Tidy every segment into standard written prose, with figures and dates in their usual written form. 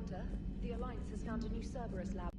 encounter. The Alliance has found a new Cerberus lab.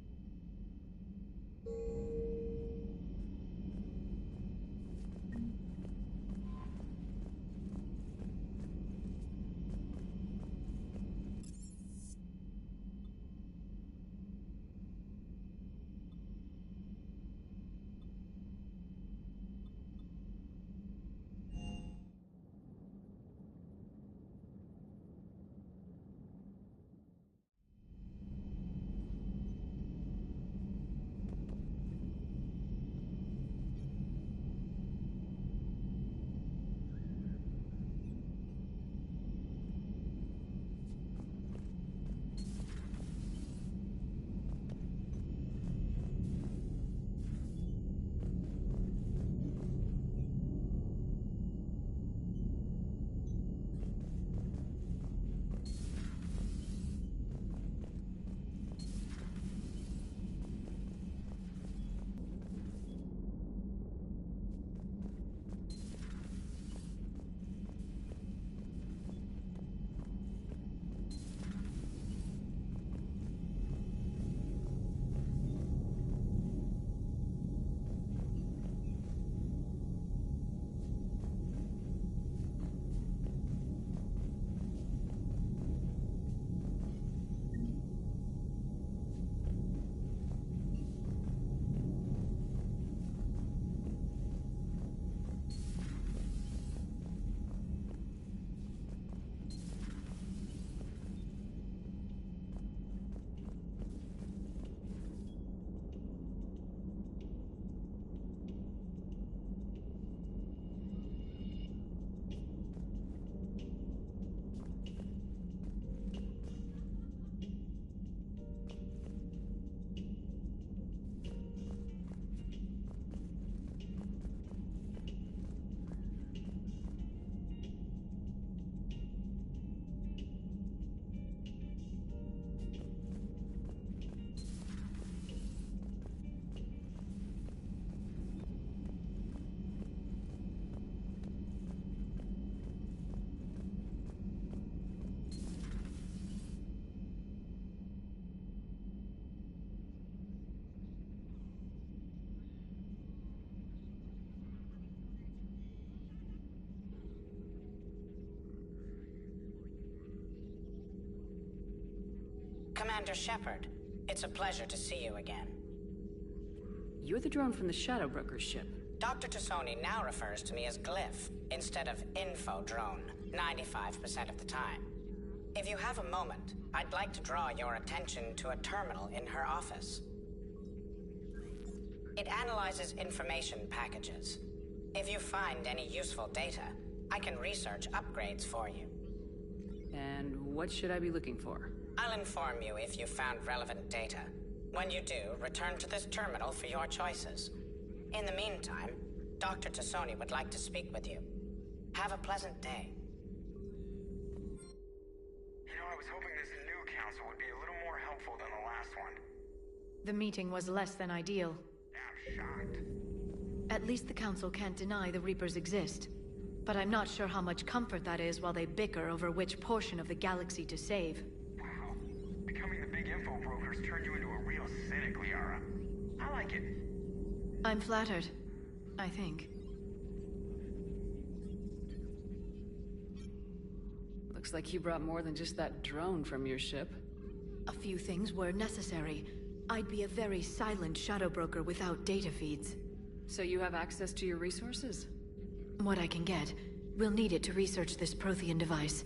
Commander Shepard, it's a pleasure to see you again. You're the drone from the Shadow Broker's ship. Dr. Tassoni now refers to me as Glyph, instead of Info Drone, 95% of the time. If you have a moment, I'd like to draw your attention to a terminal in her office. It analyzes information packages. If you find any useful data, I can research upgrades for you. And what should I be looking for? I'll inform you if you found relevant data. When you do, return to this terminal for your choices. In the meantime, Dr. Tassoni would like to speak with you. Have a pleasant day. You know, I was hoping this new council would be a little more helpful than the last one. The meeting was less than ideal. I'm shocked. At least the council can't deny the Reapers exist. But I'm not sure how much comfort that is while they bicker over which portion of the galaxy to save. Wow. Becoming the big info brokers turned you into a real cynic, Liara. I like it. I'm flattered, I think. Looks like you brought more than just that drone from your ship. A few things were necessary. I'd be a very silent shadow broker without data feeds. So you have access to your resources? What I can get. We'll need it to research this Prothean device.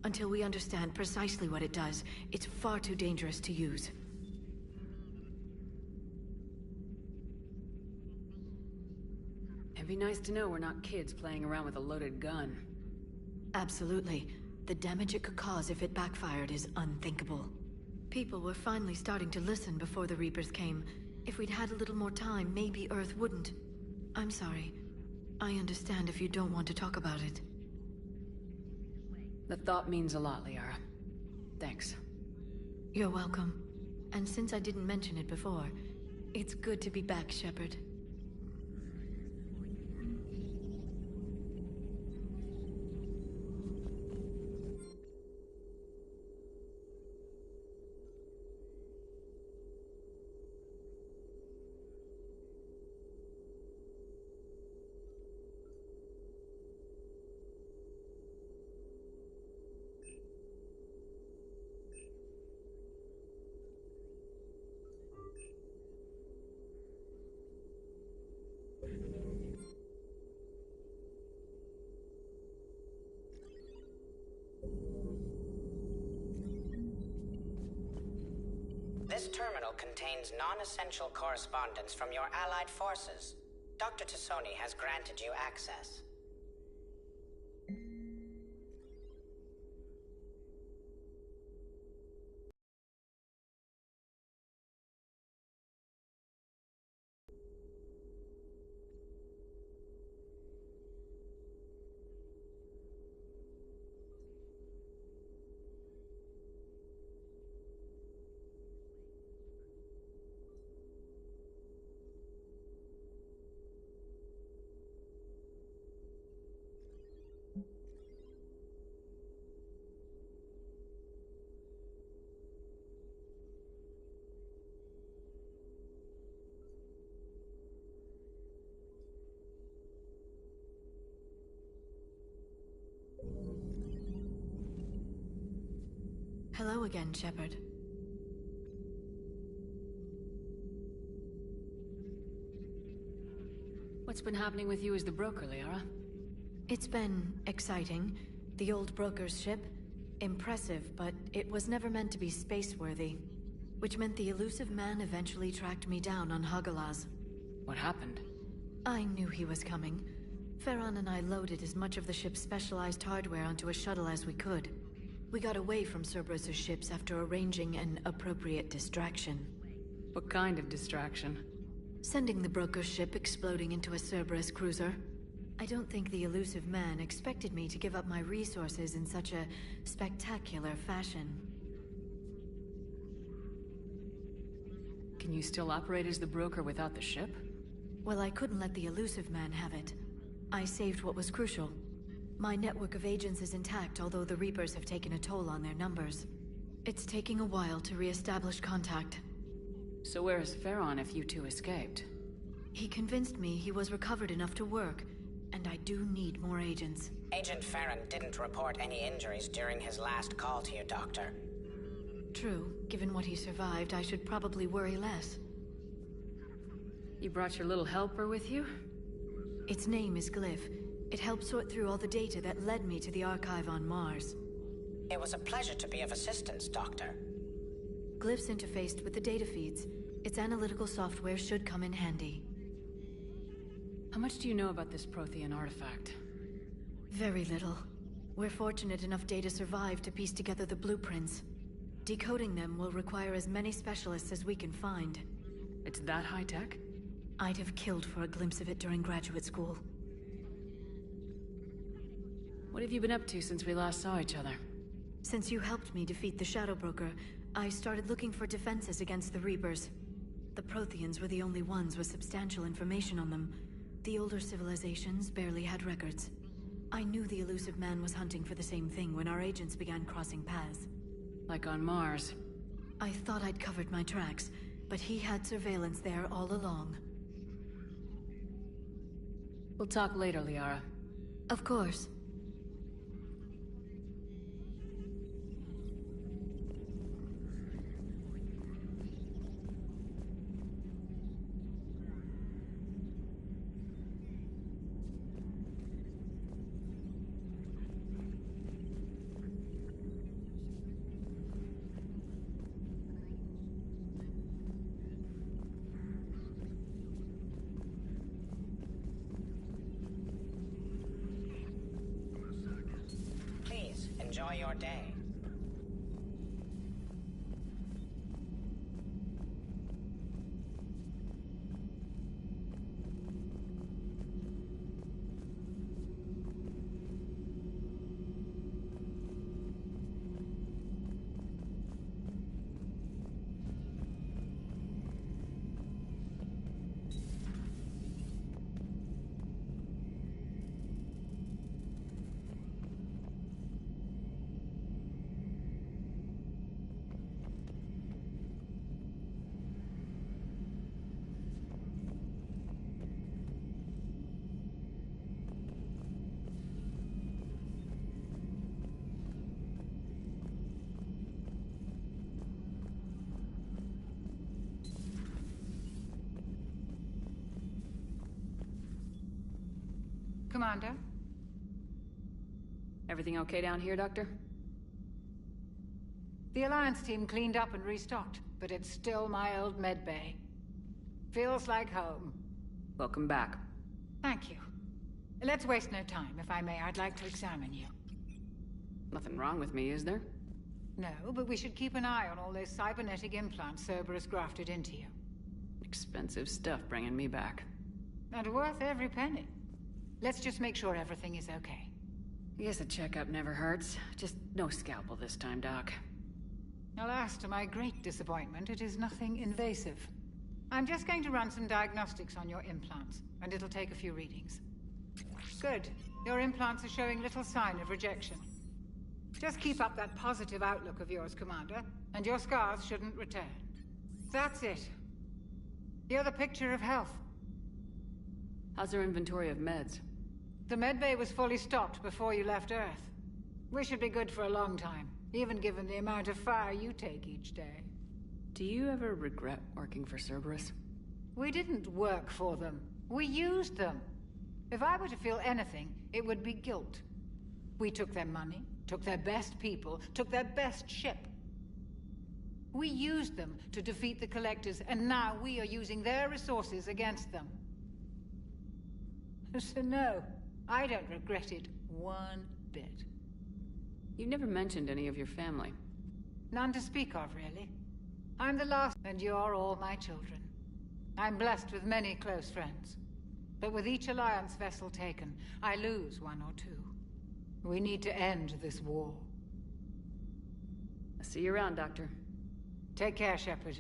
Until we understand precisely what it does, it's far too dangerous to use. It'd be nice to know we're not kids playing around with a loaded gun. Absolutely. The damage it could cause if it backfired is unthinkable. People were finally starting to listen before the Reapers came. If we'd had a little more time, maybe Earth wouldn't. I'm sorry. I understand if you don't want to talk about it. The thought means a lot, Liara. Thanks. You're welcome. And since I didn't mention it before, it's good to be back, Shepard. This terminal contains non-essential correspondence from your allied forces. Dr. Tassoni has granted you access. Hello again, Shepard. What's been happening with you as the broker, Liara? It's been exciting. The old broker's ship? Impressive, but it was never meant to be space-worthy. Which meant the elusive man eventually tracked me down on Hagalaz. What happened? I knew he was coming. Farron and I loaded as much of the ship's specialized hardware onto a shuttle as we could. We got away from Cerberus's ships after arranging an appropriate distraction. What kind of distraction? Sending the broker's ship exploding into a Cerberus cruiser. I don't think the elusive man expected me to give up my resources in such a spectacular fashion. Can you still operate as the broker without the ship? Well, I couldn't let the elusive man have it. I saved what was crucial. My network of agents is intact, although the Reapers have taken a toll on their numbers. It's taking a while to re-establish contact. So where is Farron if you two escaped? He convinced me he was recovered enough to work, and I do need more agents. Agent Farron didn't report any injuries during his last call to you, Doctor. True. Given what he survived, I should probably worry less. You brought your little helper with you? Its name is Glyph. It helped sort through all the data that led me to the archive on Mars. It was a pleasure to be of assistance, Doctor. Glyph's interfaced with the data feeds. Its analytical software should come in handy. How much do you know about this Prothean artifact? Very little. We're fortunate enough data survived to piece together the blueprints. Decoding them will require as many specialists as we can find. It's that high-tech? I'd have killed for a glimpse of it during graduate school. What have you been up to since we last saw each other? Since you helped me defeat the Shadow Broker, I started looking for defenses against the Reapers. The Protheans were the only ones with substantial information on them. The older civilizations barely had records. I knew the elusive man was hunting for the same thing when our agents began crossing paths. Like on Mars. I thought I'd covered my tracks, but he had surveillance there all along. We'll talk later, Liara. Of course. Enjoy your day. Commander? Everything okay down here, Doctor? The Alliance team cleaned up and restocked. but it's still my old medbay. Feels like home. Welcome back. Thank you. Let's waste no time. If I may, I'd like to examine you. Nothing wrong with me, is there? No, but we should keep an eye on all those cybernetic implants Cerberus grafted into you. Expensive stuff bringing me back. And worth every penny. Let's just make sure everything is okay. I guess a checkup never hurts. Just no scalpel this time, Doc. Alas, to my great disappointment, it is nothing invasive. I'm just going to run some diagnostics on your implants, and it'll take a few readings. Good. Your implants are showing little sign of rejection. Just keep up that positive outlook of yours, Commander, and your scars shouldn't return. That's it. You're the picture of health. How's our inventory of meds? The medbay was fully stocked before you left Earth. We should be good for a long time, even given the amount of fire you take each day. Do you ever regret working for Cerberus? We didn't work for them. We used them. If I were to feel anything, it would be guilt. We took their money, took their best people, took their best ship. We used them to defeat the Collectors, and now we are using their resources against them. So no, I don't regret it one bit. You never mentioned any of your family. None to speak of, really. I'm the last, and you're all my children. I'm blessed with many close friends. But with each Alliance vessel taken, I lose one or two. We need to end this war. I'll see you around, Doctor. Take care, Shepard.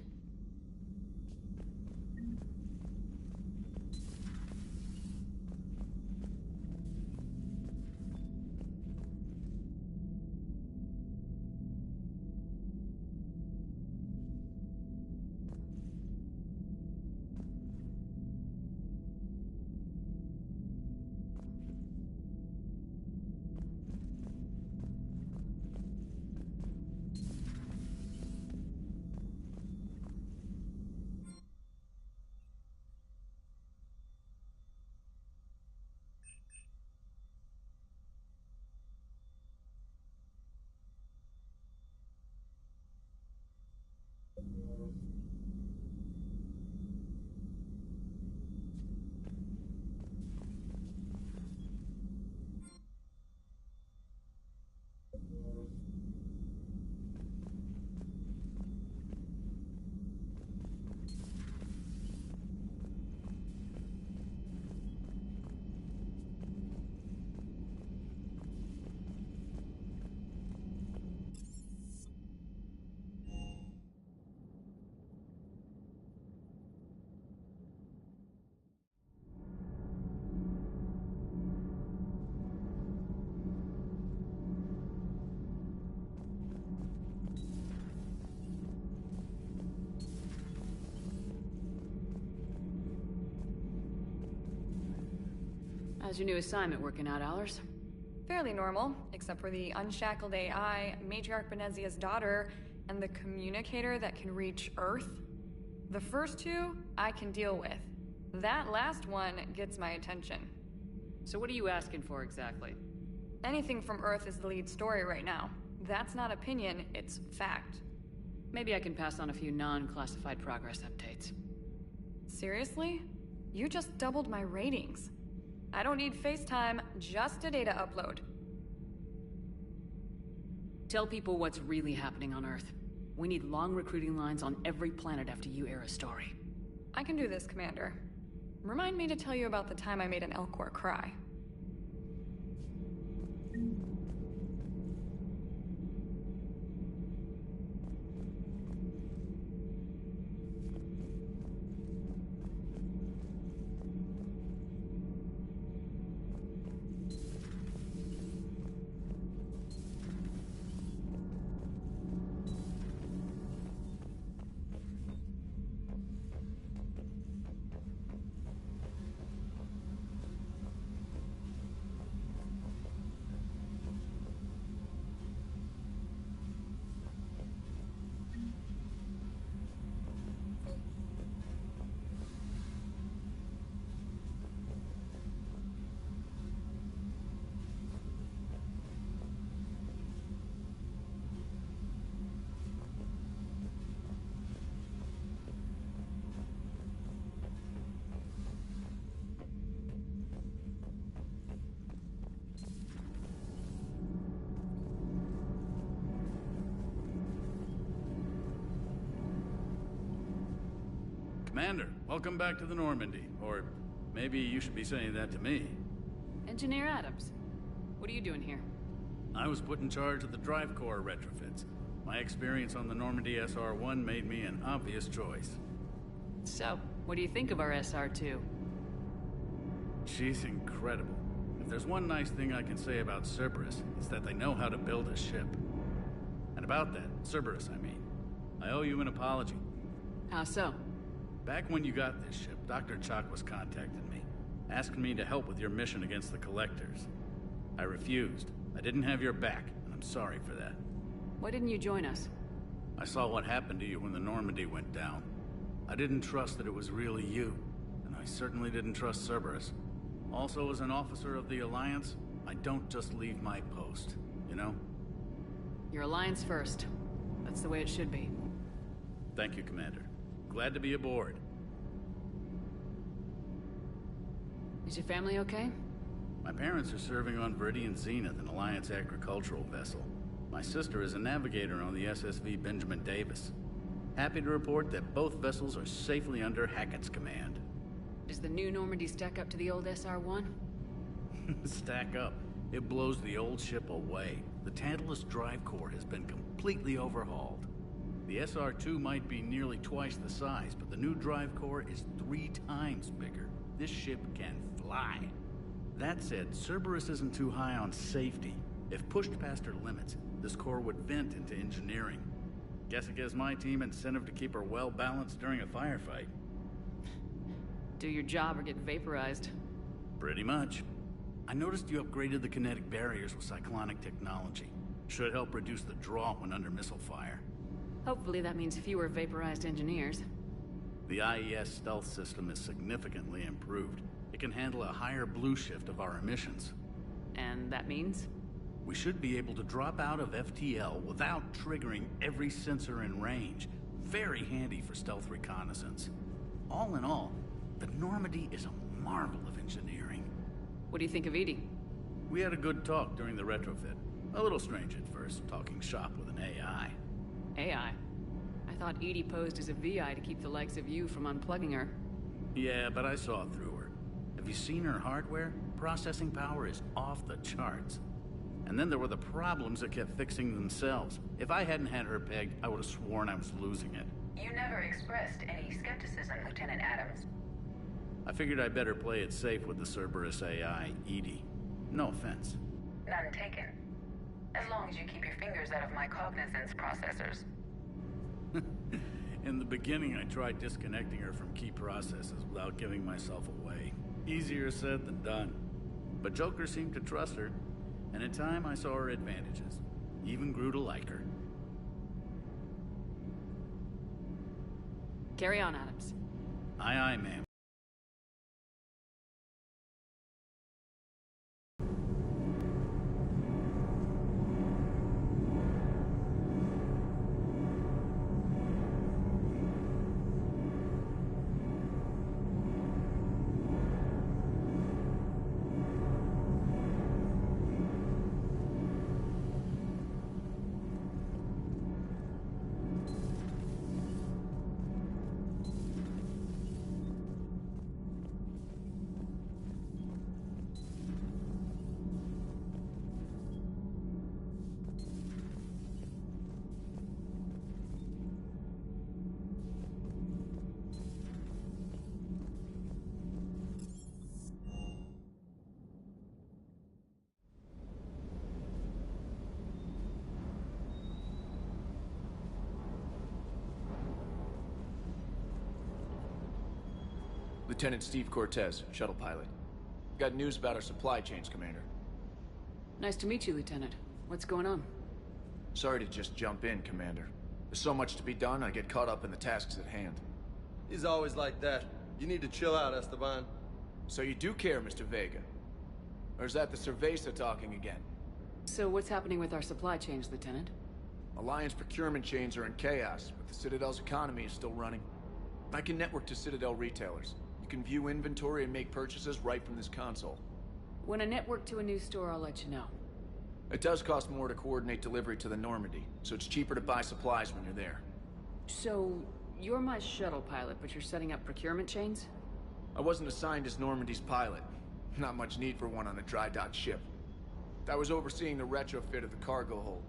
How's your new assignment working out, Allers? Fairly normal, except for the unshackled AI, Matriarch Benezia's daughter, and the communicator that can reach Earth. The first two, I can deal with. That last one gets my attention. So what are you asking for exactly? Anything from Earth is the lead story right now. That's not opinion, it's fact. Maybe I can pass on a few non-classified progress updates. Seriously? You just doubled my ratings. I don't need FaceTime, just a data upload. Tell people what's really happening on Earth. We need long recruiting lines on every planet after you air a story. I can do this, Commander. Remind me to tell you about the time I made an Elcor cry. Commander, welcome back to the Normandy. Or maybe you should be saying that to me. Engineer Adams, what are you doing here? I was put in charge of the drive core retrofits. My experience on the Normandy SR-1 made me an obvious choice. So, what do you think of our SR-2? She's incredible. If there's one nice thing I can say about Cerberus, it's that they know how to build a ship. And about that, Cerberus, I mean, I owe you an apology. How so? Back when you got this ship, Dr. Chakwas contacted me, asking me to help with your mission against the Collectors. I refused. I didn't have your back, and I'm sorry for that. Why didn't you join us? I saw what happened to you when the Normandy went down. I didn't trust that it was really you, and I certainly didn't trust Cerberus. Also, as an officer of the Alliance, I don't just leave my post, you know? Your Alliance first. That's the way it should be. Thank you, Commander. Glad to be aboard. Is your family okay? My parents are serving on Viridian Zenith, an Alliance agricultural vessel. My sister is a navigator on the SSV Benjamin Davis. Happy to report that both vessels are safely under Hackett's command. Does the new Normandy stack up to the old SR-1? Stack up. It blows the old ship away. The Tantalus drive core has been completely overhauled. The SR-2 might be nearly twice the size, but the new drive core is 3 times bigger. This ship can fly. That said, Cerberus isn't too high on safety. If pushed past her limits, this core would vent into engineering. Guess it gives my team incentive to keep her well balanced during a firefight. Do your job or get vaporized. Pretty much. I noticed you upgraded the kinetic barriers with cyclonic technology. Should help reduce the draw when under missile fire. Hopefully that means fewer vaporized engineers. The IES stealth system is significantly improved. It can handle a higher blue shift of our emissions. And that means? We should be able to drop out of FTL without triggering every sensor in range. Very handy for stealth reconnaissance. All in all, the Normandy is a marvel of engineering. What do you think of Edie? We had a good talk during the retrofit. A little strange at first, talking shop with an AI. AI? I thought Edie posed as a VI to keep the likes of you from unplugging her. Yeah, but I saw through her. Have you seen her hardware? Processing power is off the charts. And then there were the problems that kept fixing themselves. If I hadn't had her pegged, I would have sworn I was losing it. You never expressed any skepticism, Lieutenant Adams. I figured I'd better play it safe with the Cerberus AI, Edie. No offense. None taken. As long as you keep your fingers out of my cognizance processors. In the beginning, I tried disconnecting her from key processes without giving myself away. Easier said than done. But Joker seemed to trust her, and in time I saw her advantages. Even grew to like her. Carry on, Adams. Aye, aye, ma'am. Lieutenant Steve Cortez, shuttle pilot. Got news about our supply chains, Commander. Nice to meet you, Lieutenant. What's going on? Sorry to just jump in, Commander. There's so much to be done, I get caught up in the tasks at hand. He's always like that. You need to chill out, Esteban. So you do care, Mr. Vega? Or is that the Cerveza talking again? So what's happening with our supply chains, Lieutenant? Alliance procurement chains are in chaos, but the Citadel's economy is still running. I can network to Citadel retailers. You can view inventory and make purchases right from this console. When I network to a new store, I'll let you know. It does cost more to coordinate delivery to the Normandy, so it's cheaper to buy supplies when you're there. So, You're my shuttle pilot, but you're setting up procurement chains? I wasn't assigned as Normandy's pilot. Not much need for one on a dry dock ship. I was overseeing the retrofit of the cargo hold.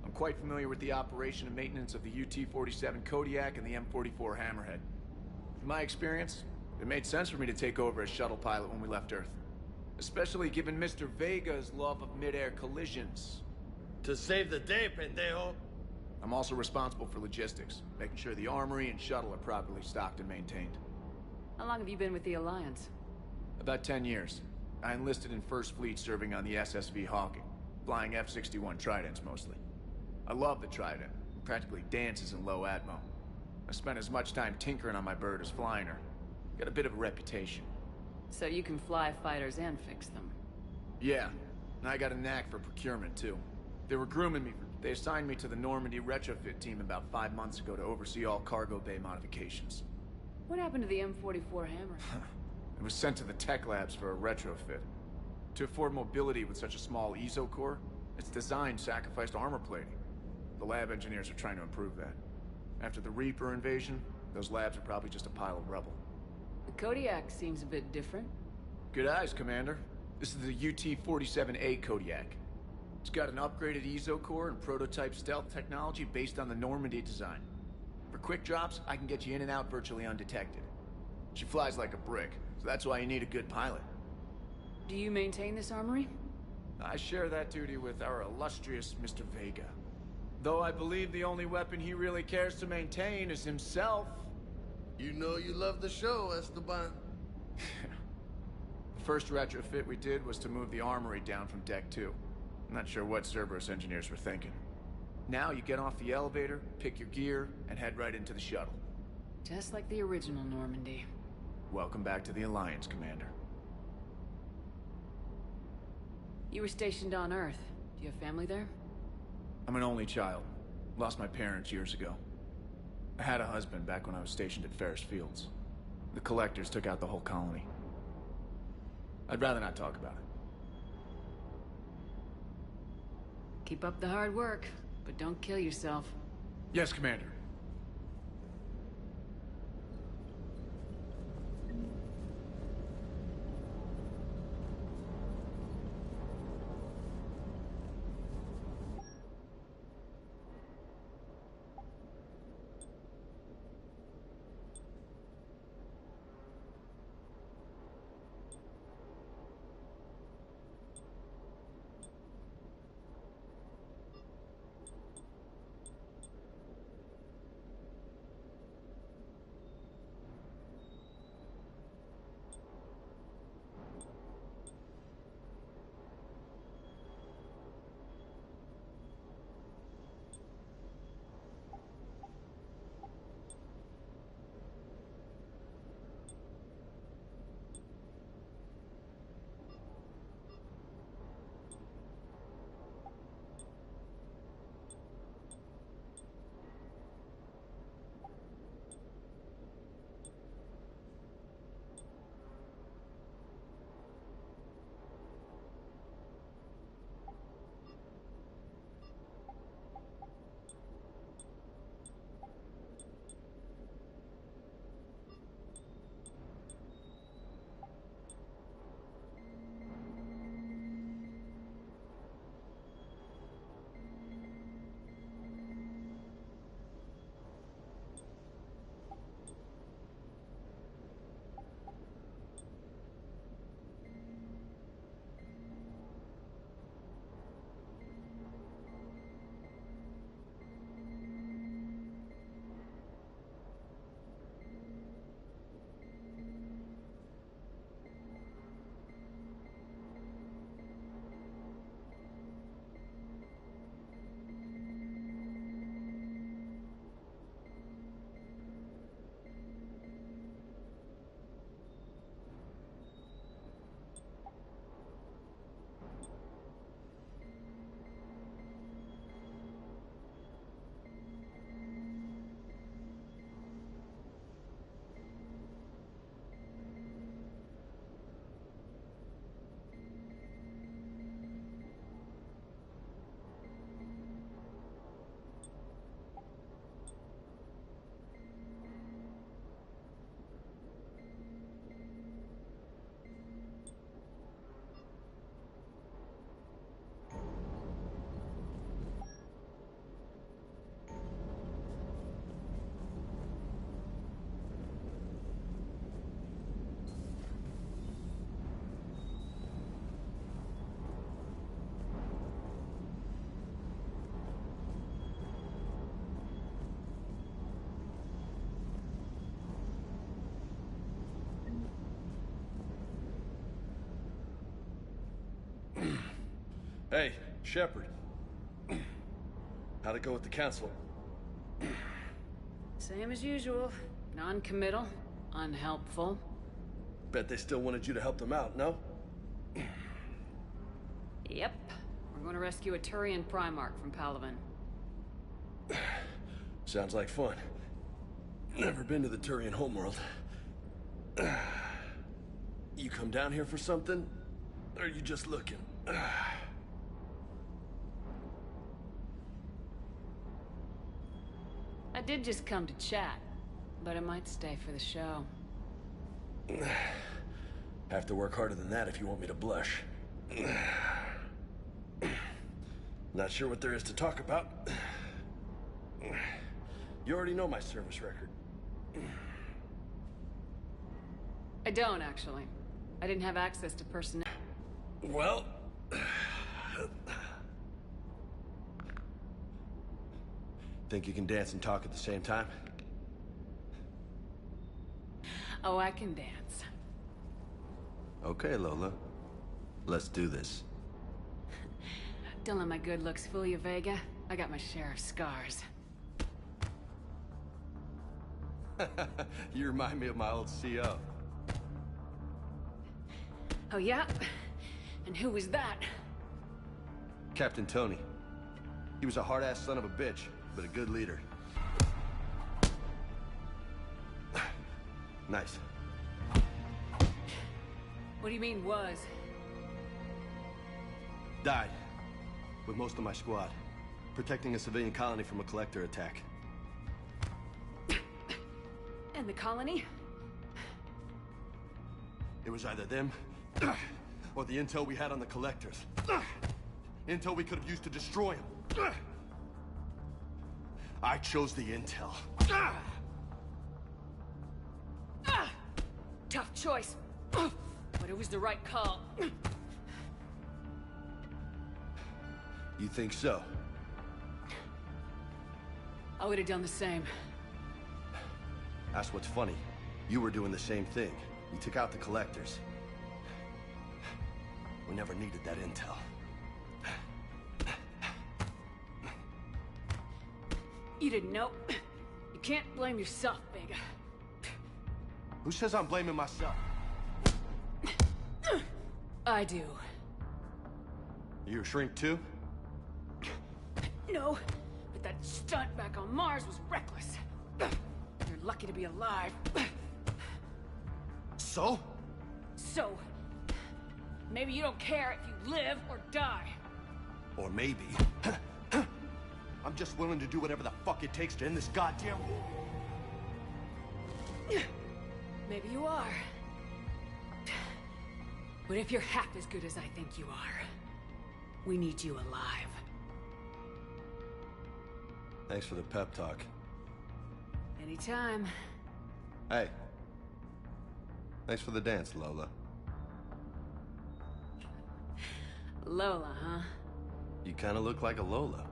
I'm quite familiar with the operation and maintenance of the UT-47 Kodiak and the M44 Hammerhead. In my experience, it made sense for me to take over as shuttle pilot when we left Earth. Especially given Mr. Vega's love of mid-air collisions. To save the day, pendejo. I'm also responsible for logistics, making sure the armory and shuttle are properly stocked and maintained. How long have you been with the Alliance? About 10 years. I enlisted in First Fleet serving on the SSV Hawking, flying F-61 Tridents mostly. I love the Trident. It practically dances in low atmo. I spent as much time tinkering on my bird as flying her. Got a bit of a reputation. So you can fly fighters and fix them. Yeah, and I got a knack for procurement too. They were grooming me. They assigned me to the Normandy retrofit team about 5 months ago to oversee all cargo bay modifications. What happened to the M44 Hammer? It was sent to the tech labs for a retrofit. To afford mobility with such a small ESO core, its design sacrificed armor plating. The lab engineers are trying to improve that. After the Reaper invasion, those labs are probably just a pile of rubble. The Kodiak seems a bit different. Good eyes, Commander. This is the UT-47A Kodiak. It's got an upgraded ESO core and prototype stealth technology based on the Normandy design. For quick drops, I can get you in and out virtually undetected. She flies like a brick, so that's why you need a good pilot. Do you maintain this armory? I share that duty with our illustrious Mr. Vega. Though I believe the only weapon he really cares to maintain is himself. You know you love the show, Esteban. The first retrofit we did was to move the armory down from Deck 2. I'm not sure what Cerberus engineers were thinking. Now you get off the elevator, pick your gear, and head right into the shuttle. Just like the original Normandy. Welcome back to the Alliance, Commander. You were stationed on Earth. Do you have family there? I'm an only child. Lost my parents years ago. I had a husband back when I was stationed at Ferris Fields. The Collectors took out the whole colony. I'd rather not talk about it. Keep up the hard work, but don't kill yourself. Yes, Commander. Hey, Shepard. How'd it go with the council? Same as usual. Non-committal, unhelpful. Bet they still wanted you to help them out, no? Yep. We're going to rescue a Turian Primarch from Palaven. Sounds like fun. Never been to the Turian homeworld. You come down here for something? Or are you just looking? I did just come to chat, but I might stay for the show. Have to work harder than that if you want me to blush. Not sure what there is to talk about. You already know my service record. I don't, actually. I didn't have access to personnel. Well... Think you can dance and talk at the same time? Oh, I can dance. Okay, Lola. Let's do this. Don't let my good looks fool you, Vega. I got my share of scars. You remind me of my old CO. Oh, yeah? And who was that? Captain Tony. He was a hard-ass son of a bitch, but a good leader. Nice. What do you mean, was? Died. With most of my squad. Protecting a civilian colony from a collector attack. And the colony? It was either them, or the intel we had on the collectors. Intel we could have used to destroy them. I chose the intel. Tough choice. But it was the right call. You think so? I would have done the same. That's what's funny. You were doing the same thing. You took out the collectors. We never needed that intel. You didn't know. You can't blame yourself, Vega. Who says I'm blaming myself? I do. You a shrink too? No, but that stunt back on Mars was reckless. You're lucky to be alive. So? So, maybe you don't care if you live or die. Or maybe... I'm just willing to do whatever the fuck it takes to end this goddamn war. Maybe you are. But if you're half as good as I think you are, we need you alive. Thanks for the pep talk. Anytime. Hey. Thanks for the dance, Lola. Lola, huh? You kinda look like a Lola.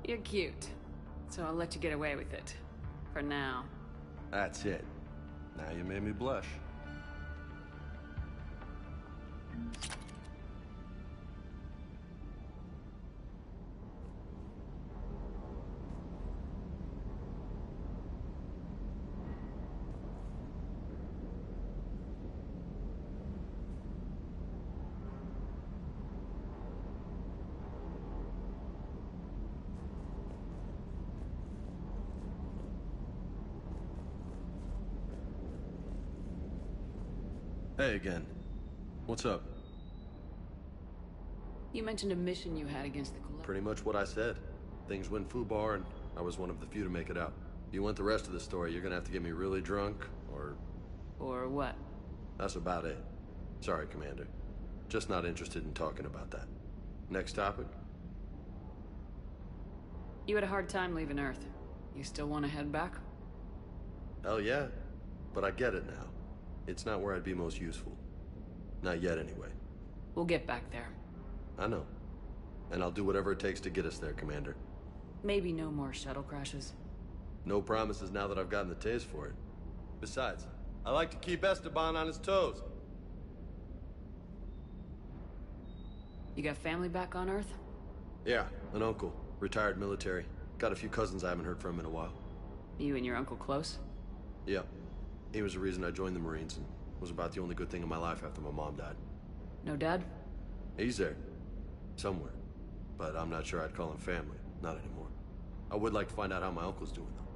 You're cute. So I'll let you get away with it. For now. That's it. Now you made me blush. Hey again. What's up? You mentioned a mission you had against the Collector. Pretty much what I said. Things went foobar, and I was one of the few to make it out. If you want the rest of the story, you're gonna have to get me really drunk, or... Or what? That's about it. Sorry, Commander. Just not interested in talking about that. Next topic? You had a hard time leaving Earth. You still want to head back? Hell yeah. But I get it now. It's not where I'd be most useful. Not yet, anyway. We'll get back there. I know. And I'll do whatever it takes to get us there, Commander. Maybe no more shuttle crashes. No promises now that I've gotten the taste for it. Besides, I like to keep Esteban on his toes. You got family back on Earth? Yeah, an uncle. Retired military. Got a few cousins I haven't heard from in a while. You and your uncle close? Yeah. He was the reason I joined the Marines and was about the only good thing in my life after my mom died. No dad? He's there. Somewhere. But I'm not sure I'd call him family. Not anymore. I would like to find out how my uncle's doing, though.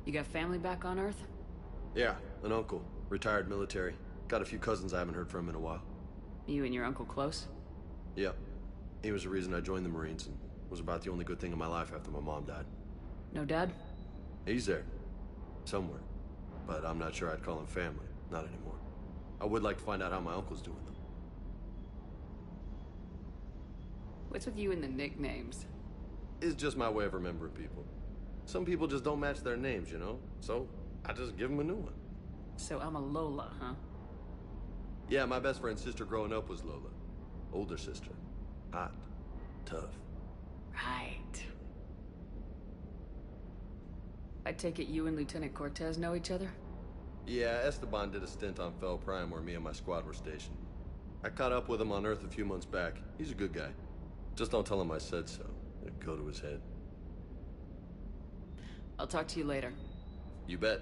You got family back on Earth? Yeah, an uncle. Retired military. Got a few cousins I haven't heard from in a while. You and your uncle close? Yeah. He was the reason I joined the Marines and was about the only good thing in my life after my mom died. No dad? He's there. Somewhere. But I'm not sure I'd call him family. Not anymore. I would like to find out how my uncle's doing, though. What's with you and the nicknames? It's just my way of remembering people. Some people just don't match their names, you know? So, I just give them a new one. So I'm a Lola, huh? Yeah, my best friend's sister growing up was Lola. Older sister. Hot. Tough. Right. I take it you and Lieutenant Cortez know each other? Yeah, Esteban did a stint on Fel Prime where me and my squad were stationed. I caught up with him on Earth a few months back. He's a good guy. Just don't tell him I said so. It'd go to his head. I'll talk to you later. You bet.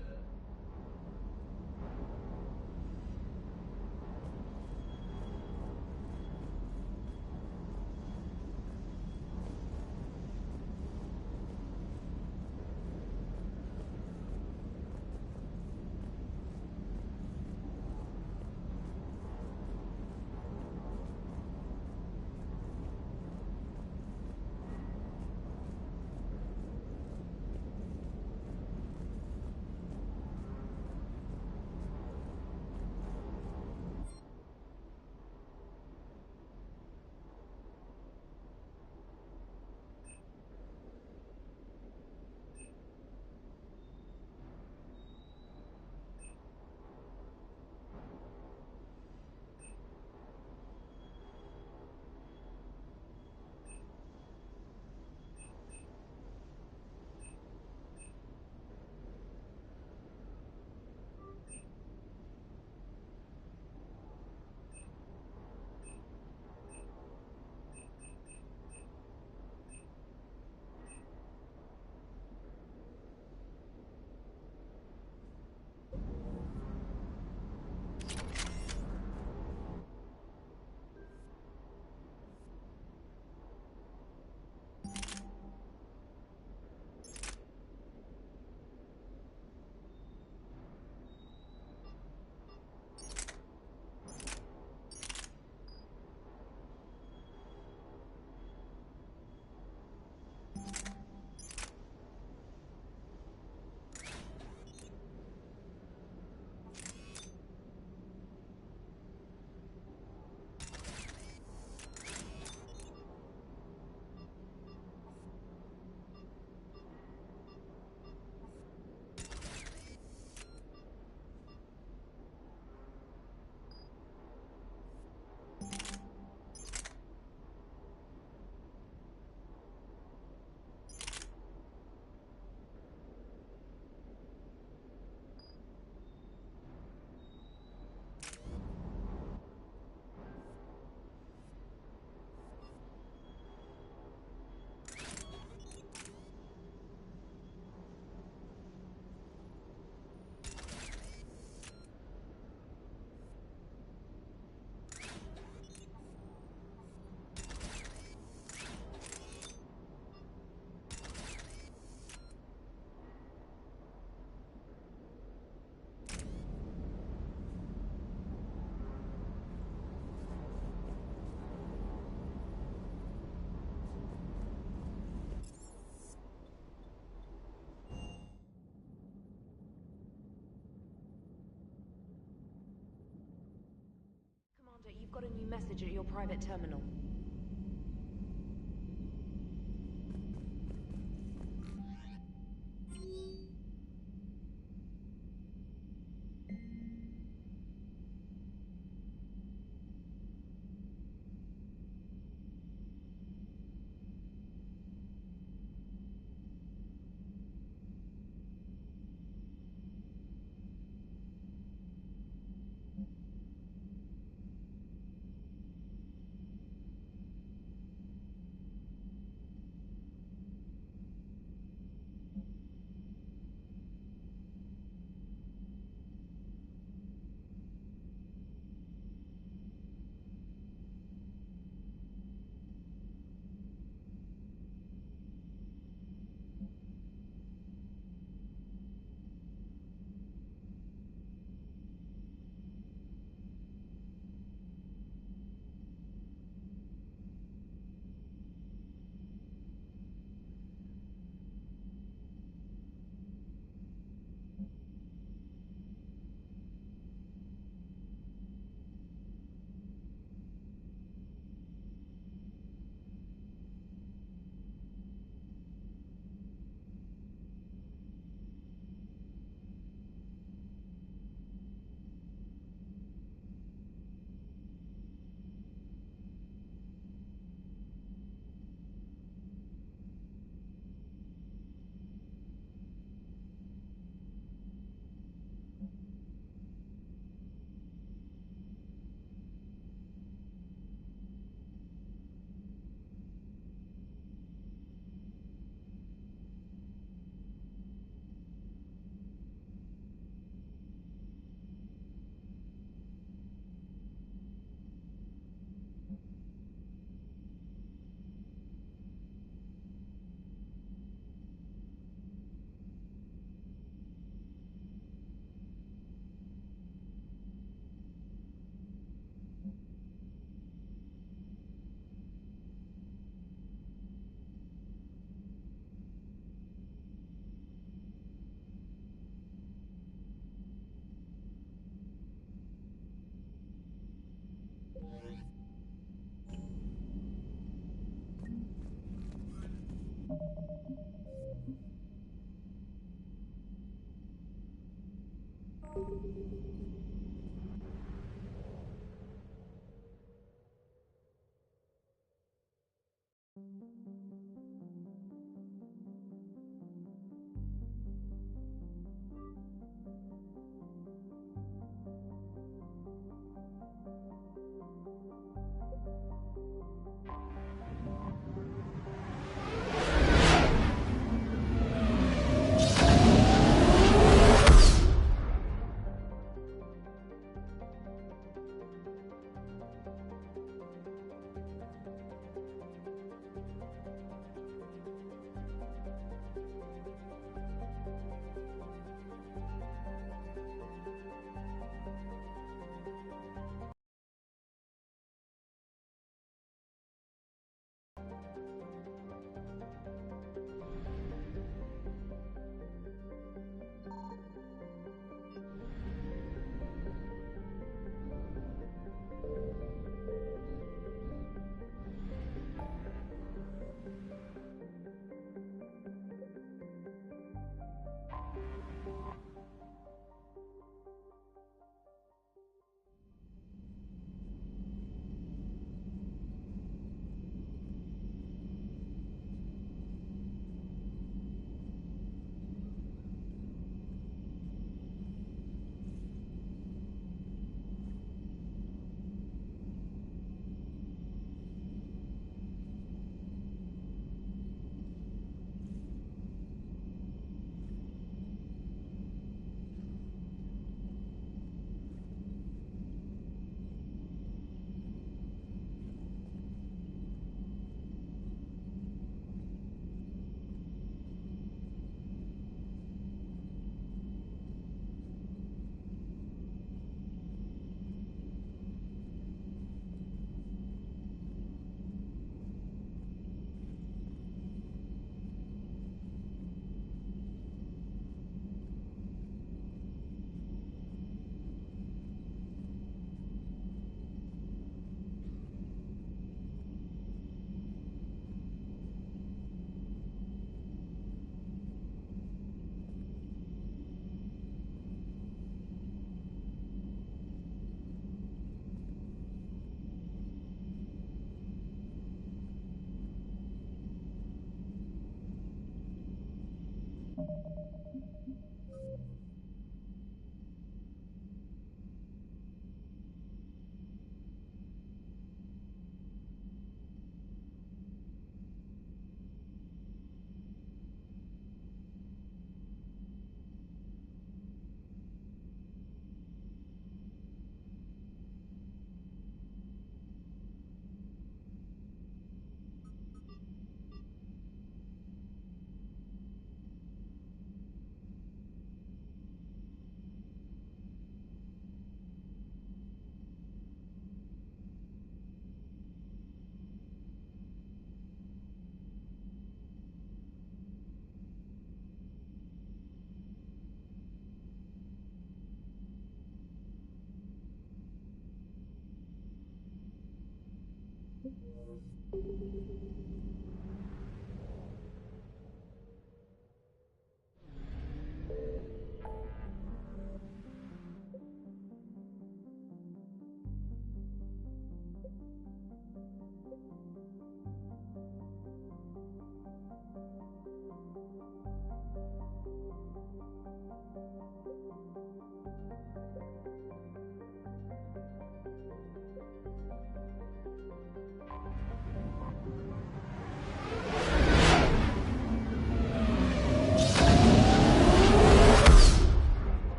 You've got a new message at your private terminal.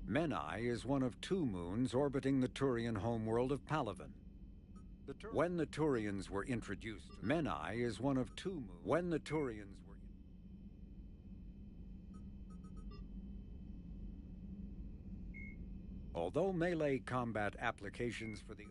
Menai is one of 2 moons orbiting the Turian homeworld of Palaven. When the Turians were introduced, Menai is one of 2 moons. When the Turians were Although melee combat applications for the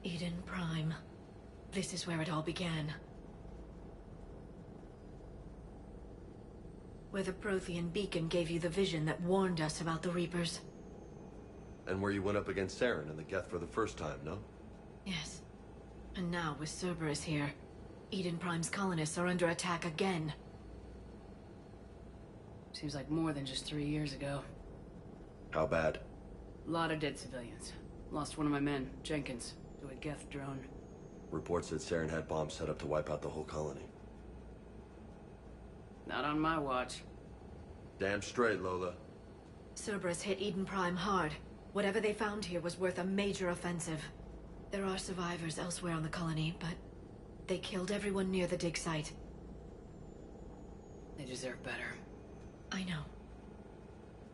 Eden Prime. This is where it all began. Where the Prothean beacon gave you the vision that warned us about the Reapers. And where you went up against Saren and the Geth for the first time, no? Yes. And now, with Cerberus here, Eden Prime's colonists are under attack again. Seems like more than just 3 years ago. How bad? A lot of dead civilians. Lost one of my men, Jenkins, to a Geth drone. Reports said Saren had bombs set up to wipe out the whole colony. Not on my watch. Damn straight, Lola. Cerberus hit Eden Prime hard. Whatever they found here was worth a major offensive. There are survivors elsewhere on the colony, but they killed everyone near the dig site. They deserve better. I know.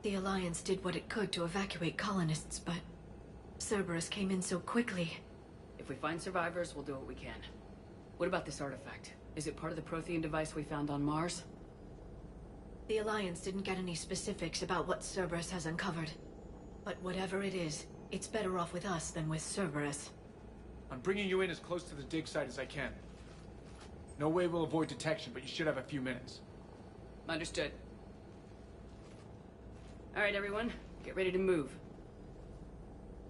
The Alliance did what it could to evacuate colonists, but Cerberus came in so quickly. If we find survivors, we'll do what we can. What about this artifact? Is it part of the Prothean device we found on Mars? The Alliance didn't get any specifics about what Cerberus has uncovered. But whatever it is, it's better off with us than with Cerberus. I'm bringing you in as close to the dig site as I can. No way we'll avoid detection, but you should have a few minutes. Understood. All right, everyone. Get ready to move.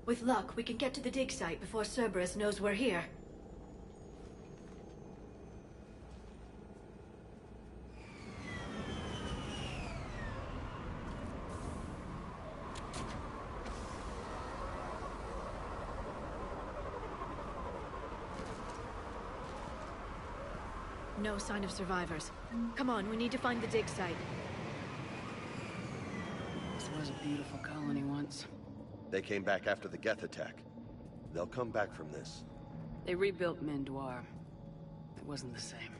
With luck, we can get to the dig site before Cerberus knows we're here. No sign of survivors. Come on, we need to find the dig site. This was a beautiful colony once. They came back after the Geth attack. They'll come back from this. They rebuilt Mendoir. It wasn't the same.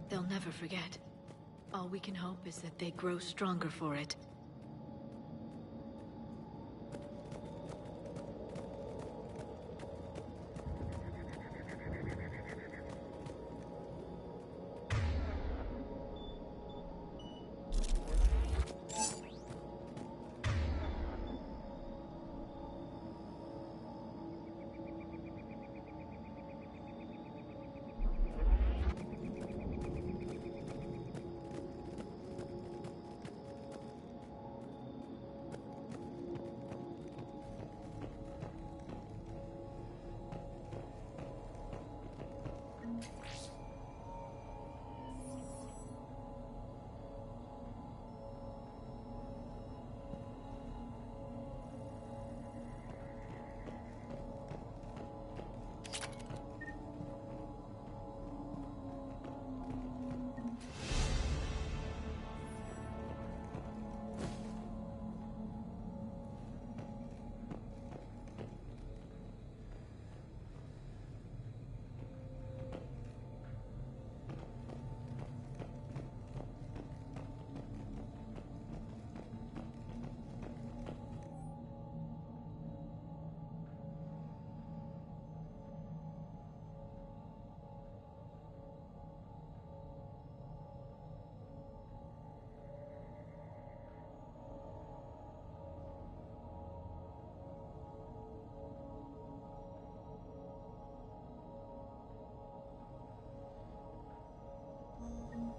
They'll never forget. All we can hope is that they grow stronger for it.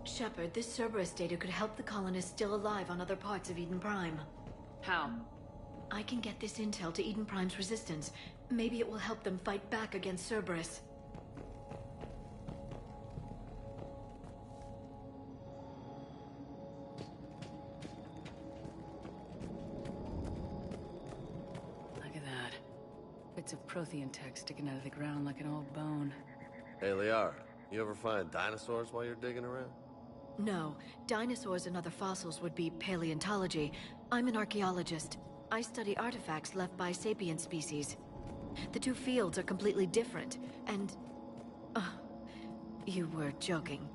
Shepard, this Cerberus data could help the colonists still alive on other parts of Eden Prime. How? I can get this intel to Eden Prime's resistance. Maybe it will help them fight back against Cerberus. Look at that. Bits of Prothean tech sticking out of the ground like an old bone. Hey, Liara, you ever find dinosaurs while you're digging around? No. Dinosaurs and other fossils would be paleontology. I'm an archaeologist. I study artifacts left by sapient species. The two fields are completely different, and... you were joking.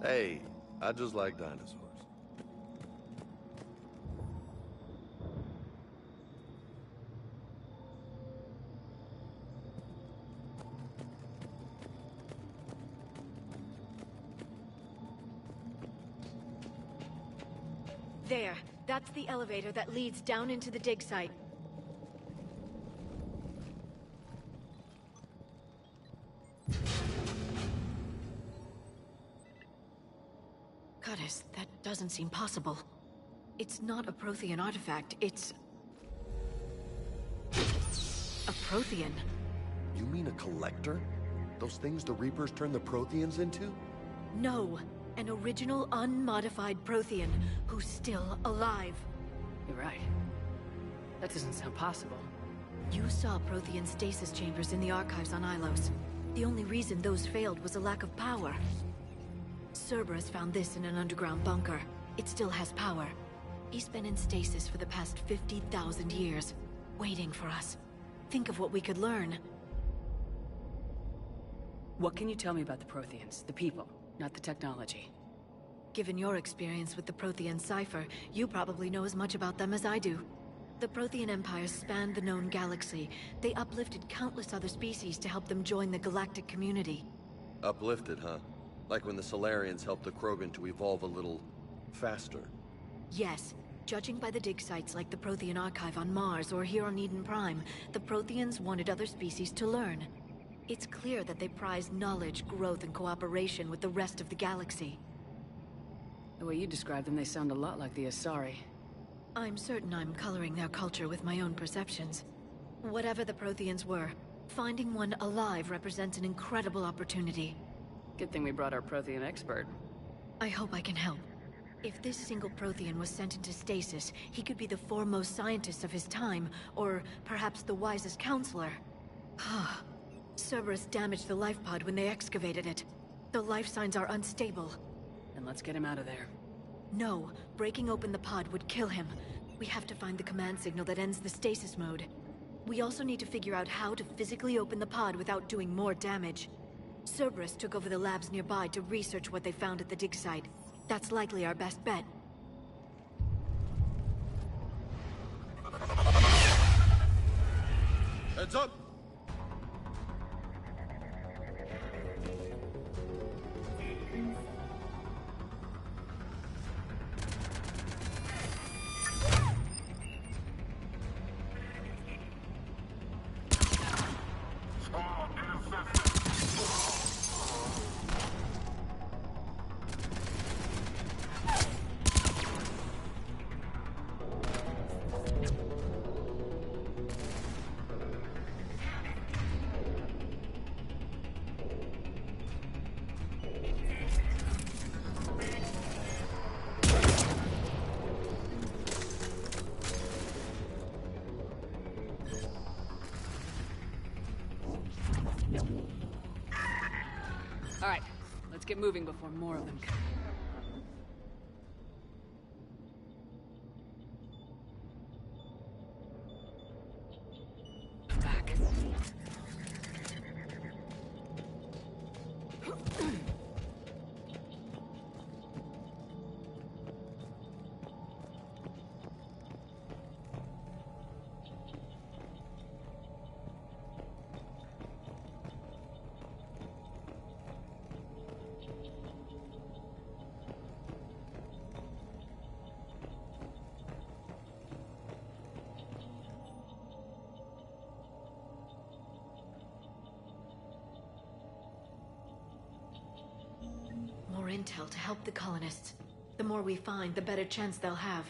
Hey, I just like dinosaurs. There. That's the elevator that leads down into the dig site. Cuttis, that doesn't seem possible. It's not a Prothean artifact, it's... a Prothean. You mean a collector? Those things the Reapers turn the Protheans into? No, an original, unmodified Prothean who's still alive. You're right. That doesn't sound possible. You saw Prothean stasis chambers in the archives on Ilos. The only reason those failed was a lack of power. Cerberus found this in an underground bunker. It still has power. He's been in stasis for the past 50,000 years, waiting for us. Think of what we could learn. What can you tell me about the Protheans? The people, not the technology. Given your experience with the Prothean cipher, you probably know as much about them as I do. The Prothean Empire spanned the known galaxy. They uplifted countless other species to help them join the galactic community. Uplifted, huh? Like when the Solarians helped the Krogan to evolve a little... faster. Yes. Judging by the dig sites like the Prothean Archive on Mars or here on Eden Prime, the Protheans wanted other species to learn. It's clear that they prize knowledge, growth, and cooperation with the rest of the galaxy. The way you describe them, they sound a lot like the Asari. I'm certain I'm coloring their culture with my own perceptions. Whatever the Protheans were, finding one alive represents an incredible opportunity. Good thing we brought our Prothean expert. I hope I can help. If this single Prothean was sent into stasis, he could be the foremost scientist of his time, or perhaps the wisest counselor. Cerberus damaged the life pod when they excavated it. The life signs are unstable. Then let's get him out of there. No, breaking open the pod would kill him. We have to find the command signal that ends the stasis mode. We also need to figure out how to physically open the pod without doing more damage. Cerberus took over the labs nearby to research what they found at the dig site. That's likely our best bet. Heads up! All right, let's get moving before more of them come. More intel to help the colonists. The more we find, the better chance they'll have.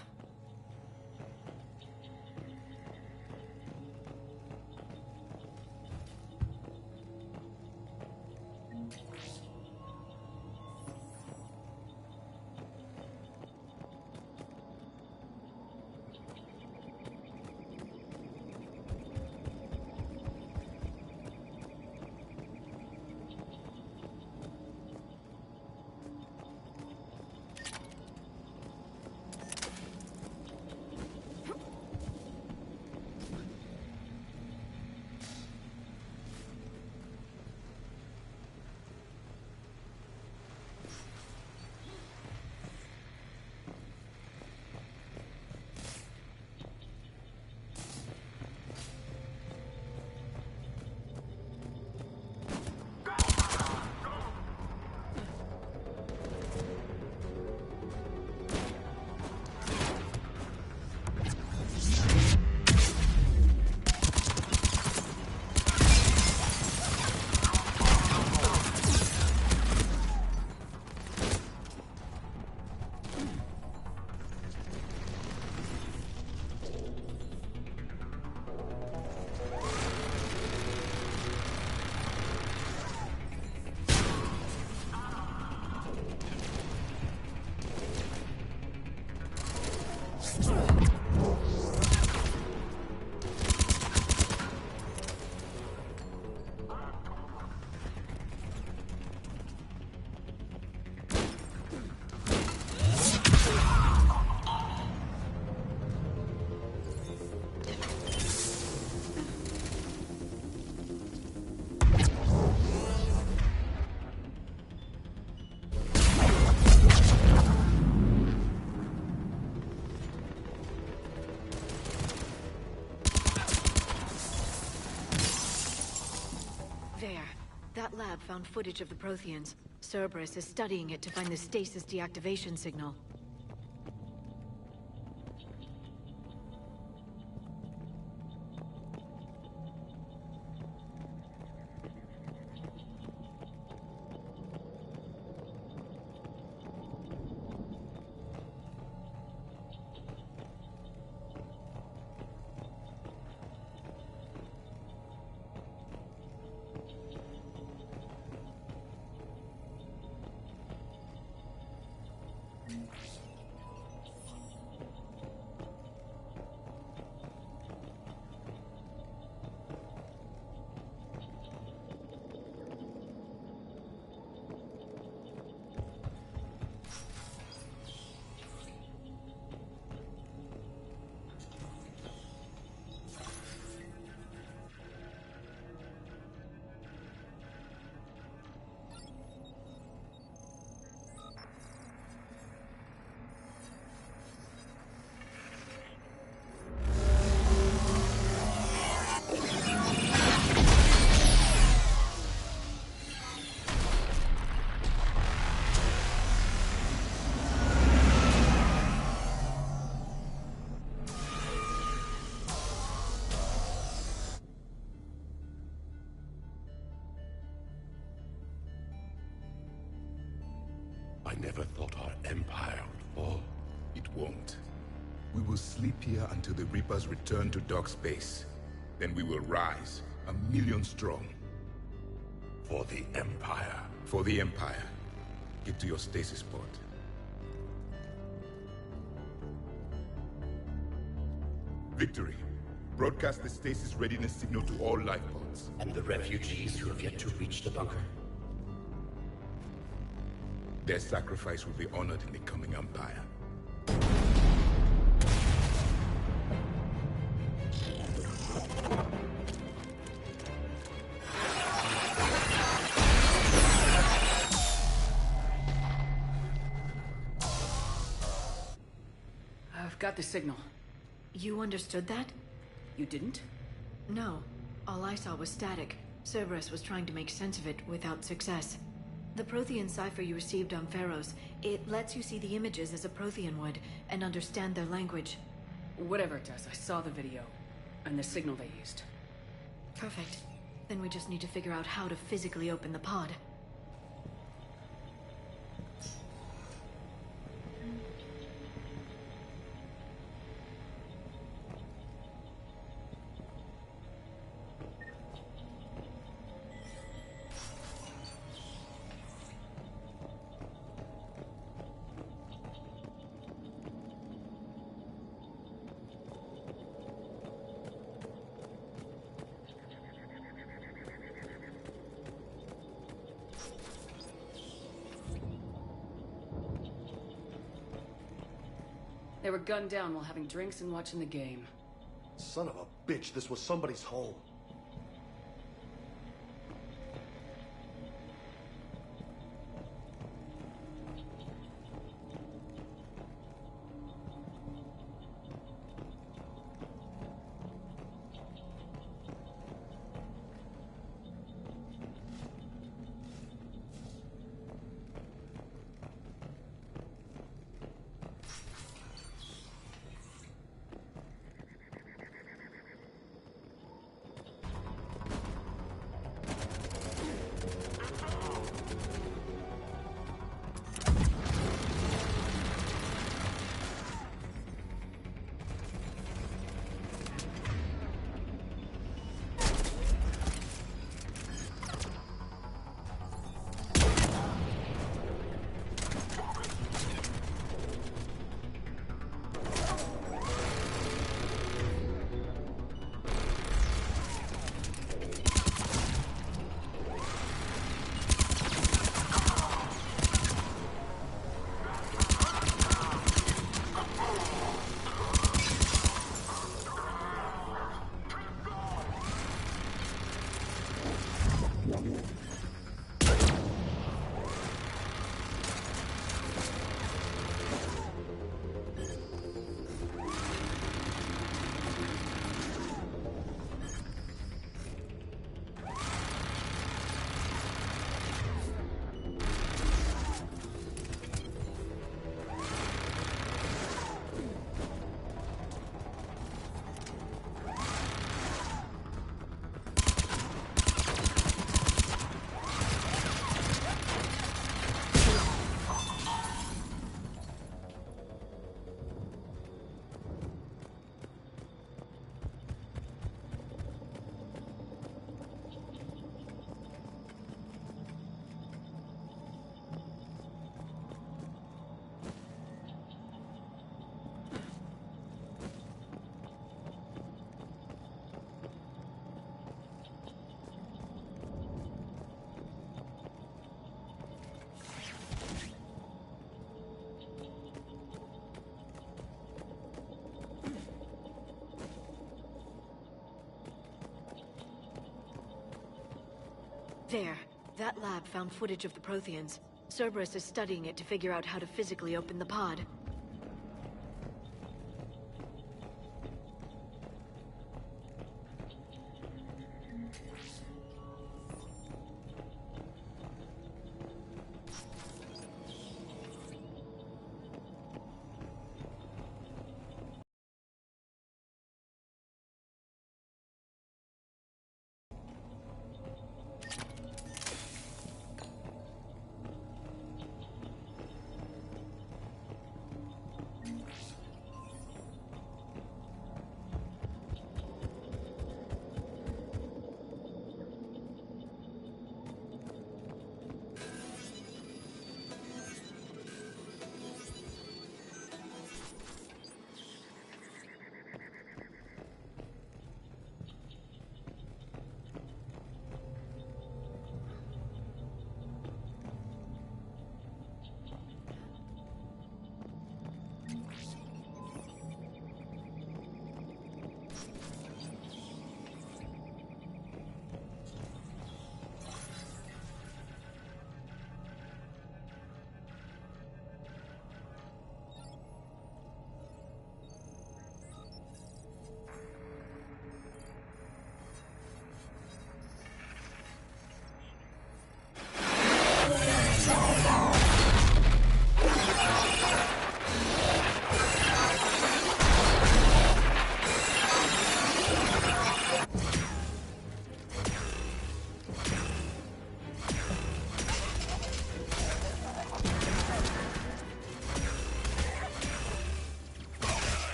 That lab found footage of the Protheans. Cerberus is studying it to find the stasis deactivation signal. I never thought our empire would fall. It won't. We will sleep here until the Reapers return to dark space. Then we will rise, 1,000,000 strong. For the Empire. For the Empire. Get to your stasis pod. Victory. Broadcast the stasis readiness signal to all life pods. And the refugees who have yet to reach the bunker? Their sacrifice will be honored in the coming Empire. I've got the signal. You understood that? You didn't? No. All I saw was static. Cerberus was trying to make sense of it without success. The Prothean cipher you received on Pharaohs, it lets you see the images as a Prothean would, and understand their language. Whatever it does, I saw the video, and the signal they used. Perfect. Then we just need to figure out how to physically open the pod. They were gunned down while having drinks and watching the game. Son of a bitch, this was somebody's home. There. That lab found footage of the Protheans. Cerberus is studying it to figure out how to physically open the pod.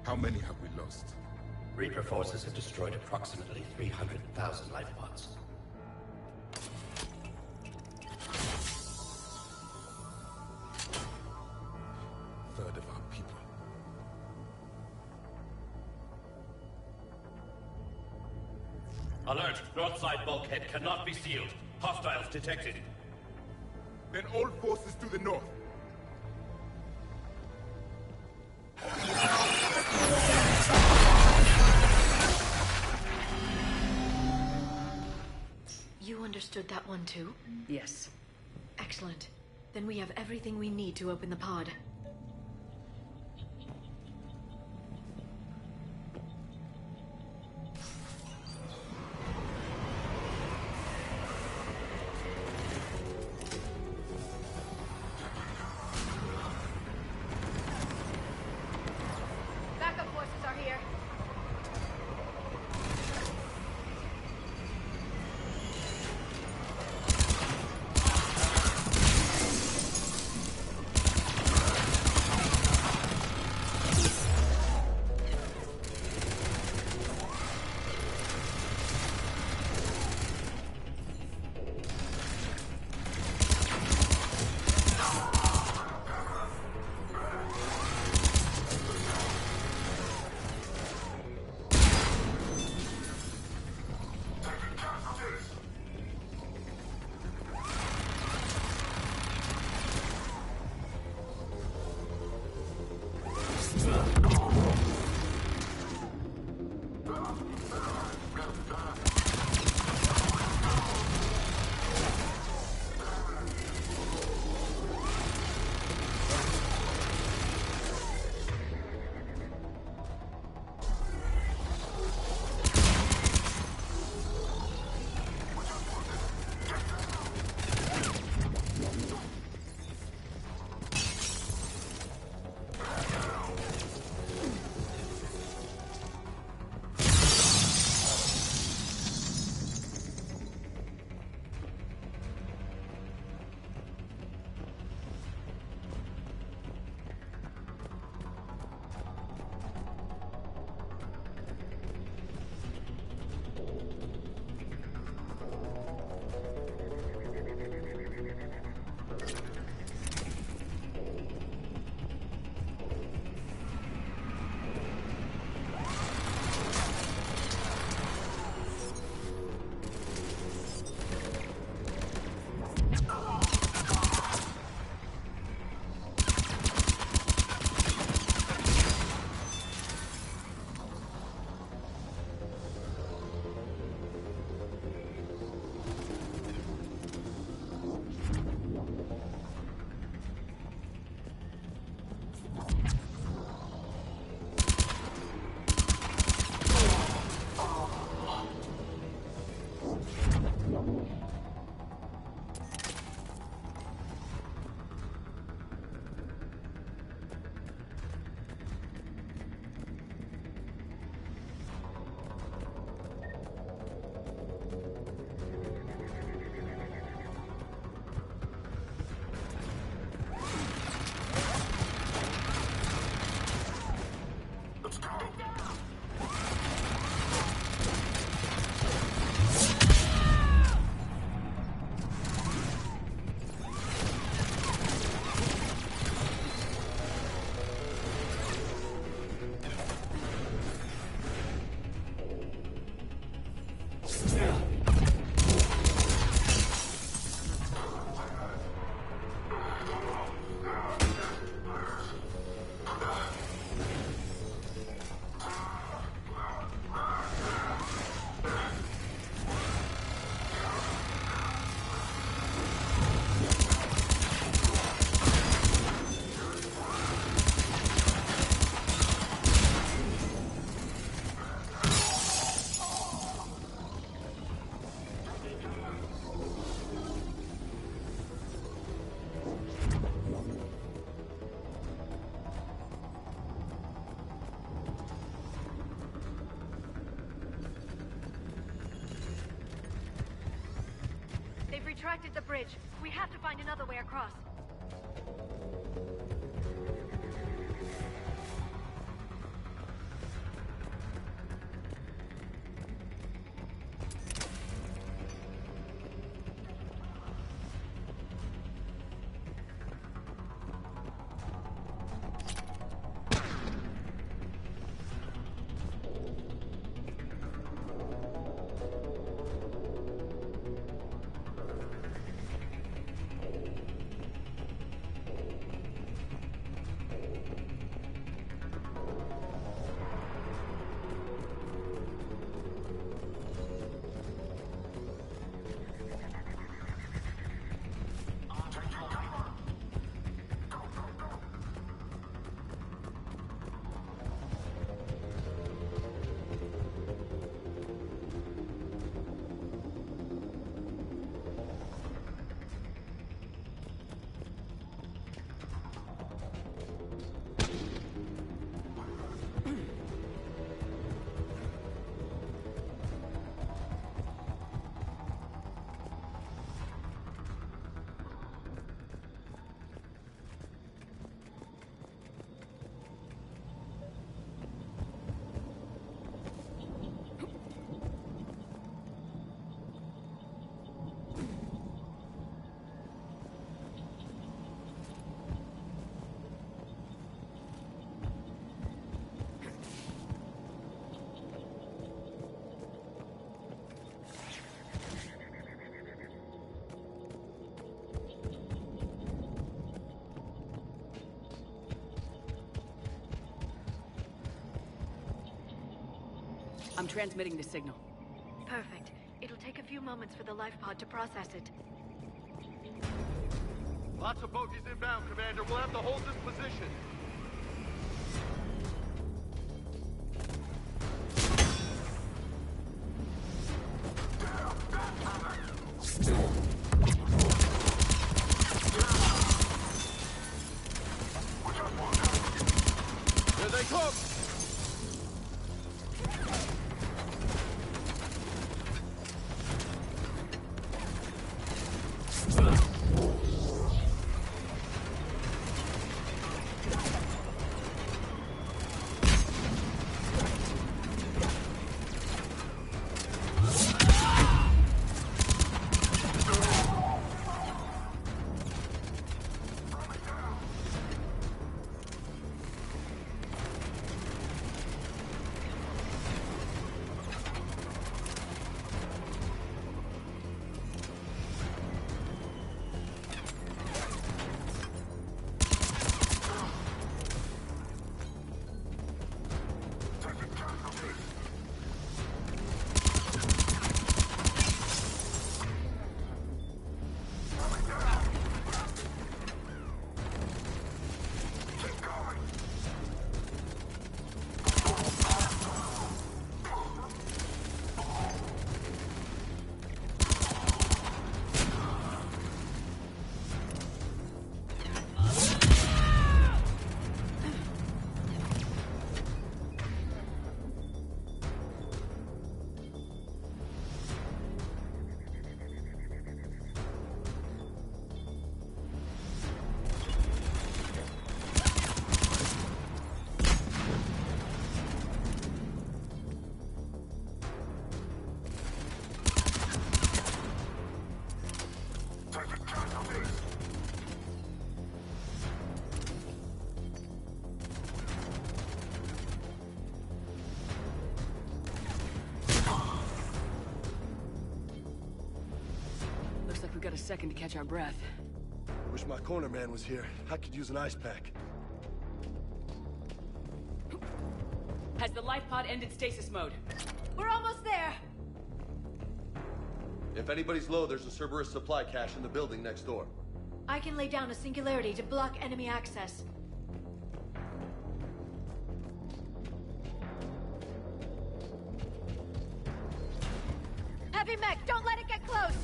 How many have we lost? Reaper forces have destroyed approximately 300,000 life pods. Third of our people. Alert! North side bulkhead cannot be sealed. Hostiles detected. Then all forces to the north. You understood that one too? Yes. Excellent. Then we have everything we need to open the pod. Backup forces are here. They've retracted the bridge. We have to find another way across. I'm transmitting the signal. Perfect. It'll take a few moments for the life pod to process it. Lots of bogies inbound, Commander. We'll have to hold this position. Here they come! got a second to catch our breath. Wish my corner man was here. I could use an ice pack. Has the life pod ended stasis mode? We're almost there! If anybody's low, there's a Cerberus supply cache in the building next door. I can lay down a singularity to block enemy access. Heavy mech, don't let it get close!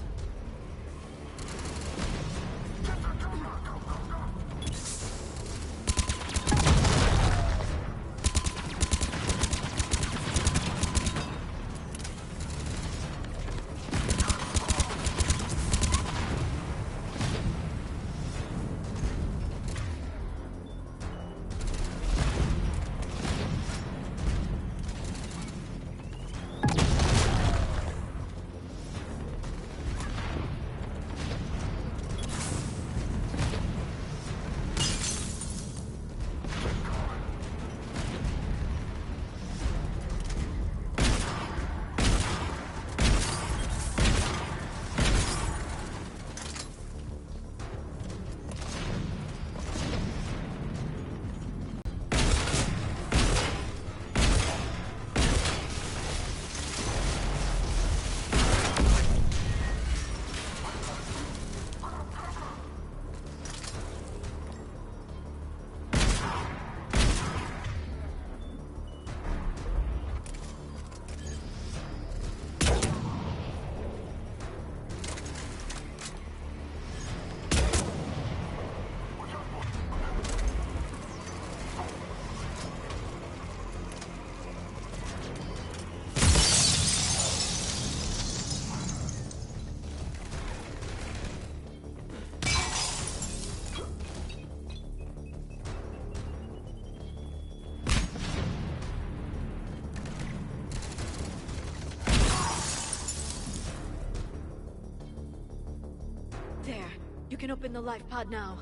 There. You can open the life pod now.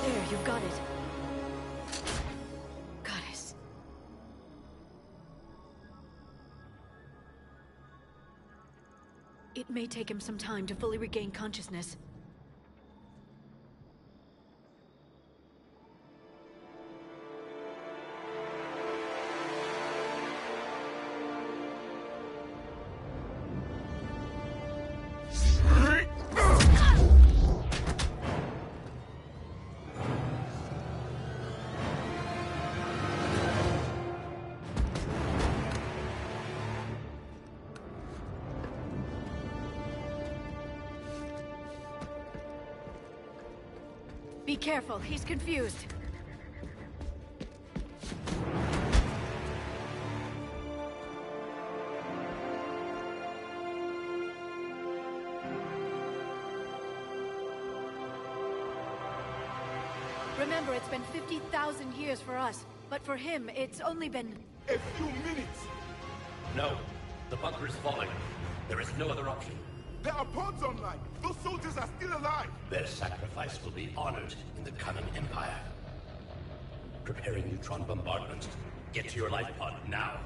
There, you've got it. Goddess. It may take him some time to fully regain consciousness. Be careful, he's confused. Remember, it's been 50,000 years for us, but for him, it's only been... A few minutes! No. The bunker is falling. There is no other option. There are pods online! Those soldiers are still alive! Their sacrifice will be honored in the coming Empire. Preparing neutron bombardment. Get to your life pod now.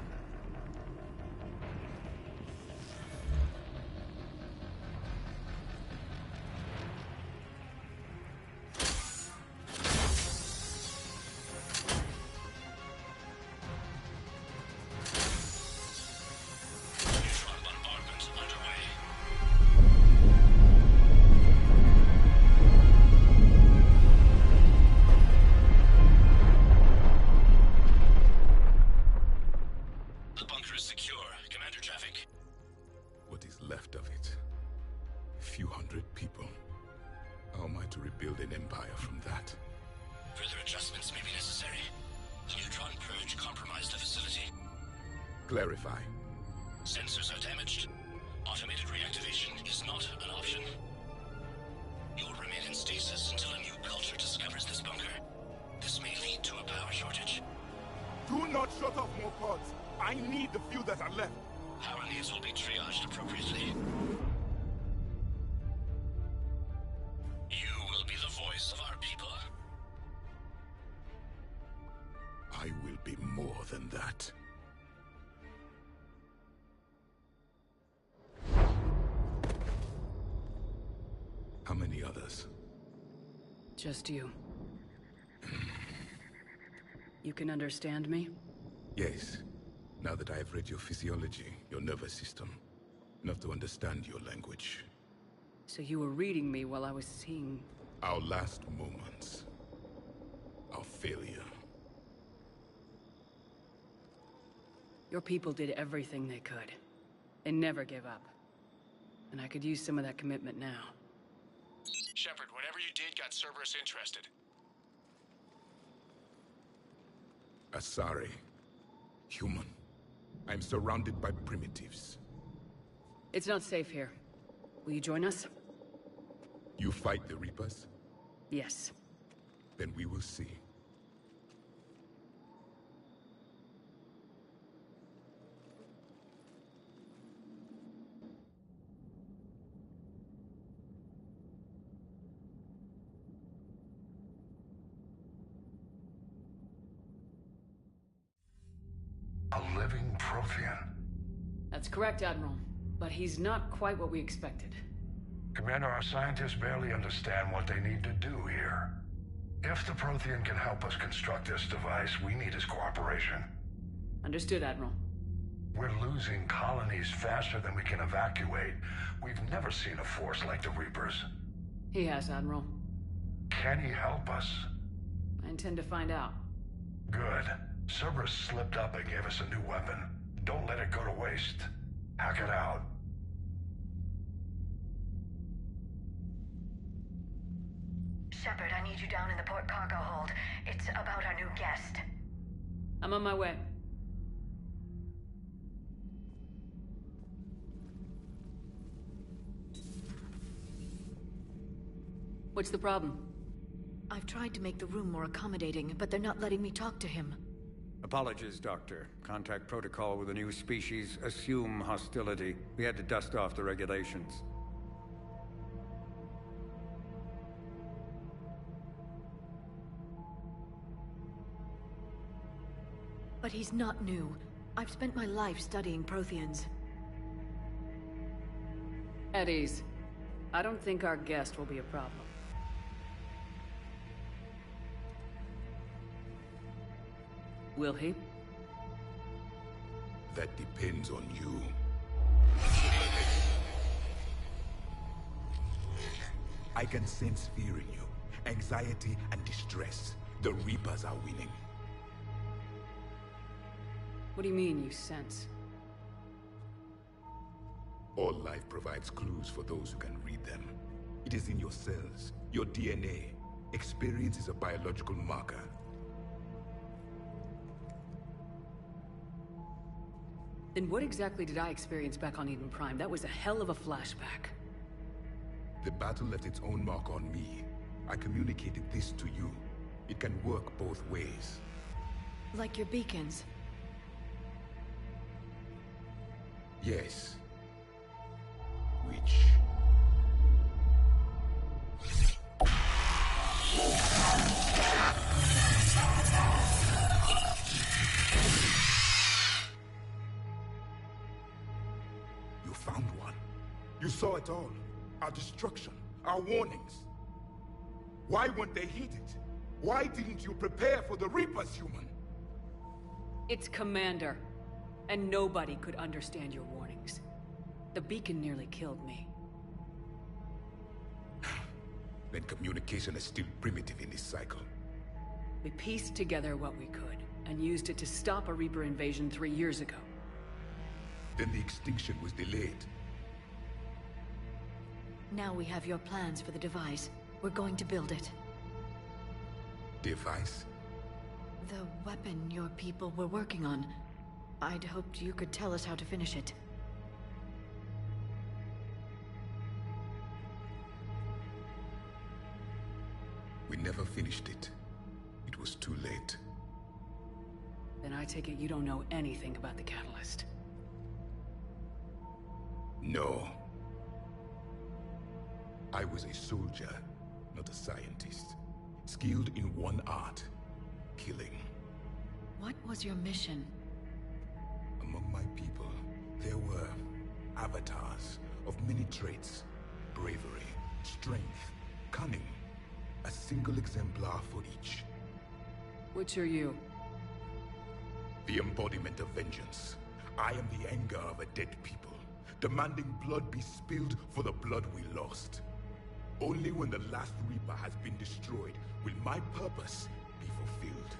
Build an empire from that. Further adjustments may be necessary. The neutron purge compromised the facility. Clarify. Sensors are damaged. Automated reactivation is not an option. You'll remain in stasis until a new culture discovers this bunker. This may lead to a power shortage. Do not shut off more pods. I need the few that are left. Power needs will be triaged appropriately. I will be more than that. How many others? Just you. You can understand me? Yes. Now that I have read your physiology, your nervous system, enough to understand your language. So you were reading me while I was seeing... Our last moments. Our failure. Your people did everything they could. They never gave up. And I could use some of that commitment now. Shepard, whatever you did got Cerberus interested. Asari. Human. I'm surrounded by primitives. It's not safe here. Will you join us? You fight the Reapers? Yes. Then we will see. A living Prothean. That's correct, Admiral. But he's not quite what we expected. Commander, our scientists barely understand what they need to do here. If the Prothean can help us construct this device, we need his cooperation. Understood, Admiral. We're losing colonies faster than we can evacuate. We've never seen a force like the Reapers. He has, Admiral. Can he help us? I intend to find out. Good. Cerberus slipped up and gave us a new weapon. Don't let it go to waste. Hack it out. Shepard, I need you down in the port cargo hold. It's about our new guest. I'm on my way. What's the problem? I've tried to make the room more accommodating, but they're not letting me talk to him. Apologies, Doctor. Contact protocol with a new species. Assume hostility. We had to dust off the regulations. But he's not new. I've spent my life studying Protheans. At ease. I don't think our guest will be a problem. Will he? That depends on you. I can sense fear in you, anxiety and distress. The Reapers are winning. What do you mean, you sense? All life provides clues for those who can read them. It is in your cells, your DNA. Experience is a biological marker. Then what exactly did I experience back on Eden Prime? That was a hell of a flashback. The battle left its own mark on me. I communicated this to you. It can work both ways. Like your beacons? Yes. Which... You found one. You saw it all. Our destruction, our warnings. Why weren't they heeded? Why didn't you prepare for the Reapers, human? It's Commander. And nobody could understand your warnings. The beacon nearly killed me. Then communication is still primitive in this cycle. We pieced together what we could, and used it to stop a Reaper invasion 3 years ago. Then the extinction was delayed. Now we have your plans for the device. We're going to build it. Device? The weapon your people were working on. I'd hoped you could tell us how to finish it. We never finished it. It was too late. Then I take it you don't know anything about the catalyst. No. I was a soldier, not a scientist. Skilled in one art, killing. What was your mission? Among my people, there were avatars of many traits. Bravery, strength, cunning. A single exemplar for each. Which are you? The embodiment of vengeance. I am the anger of a dead people, demanding blood be spilled for the blood we lost. Only when the last Reaper has been destroyed will my purpose be fulfilled.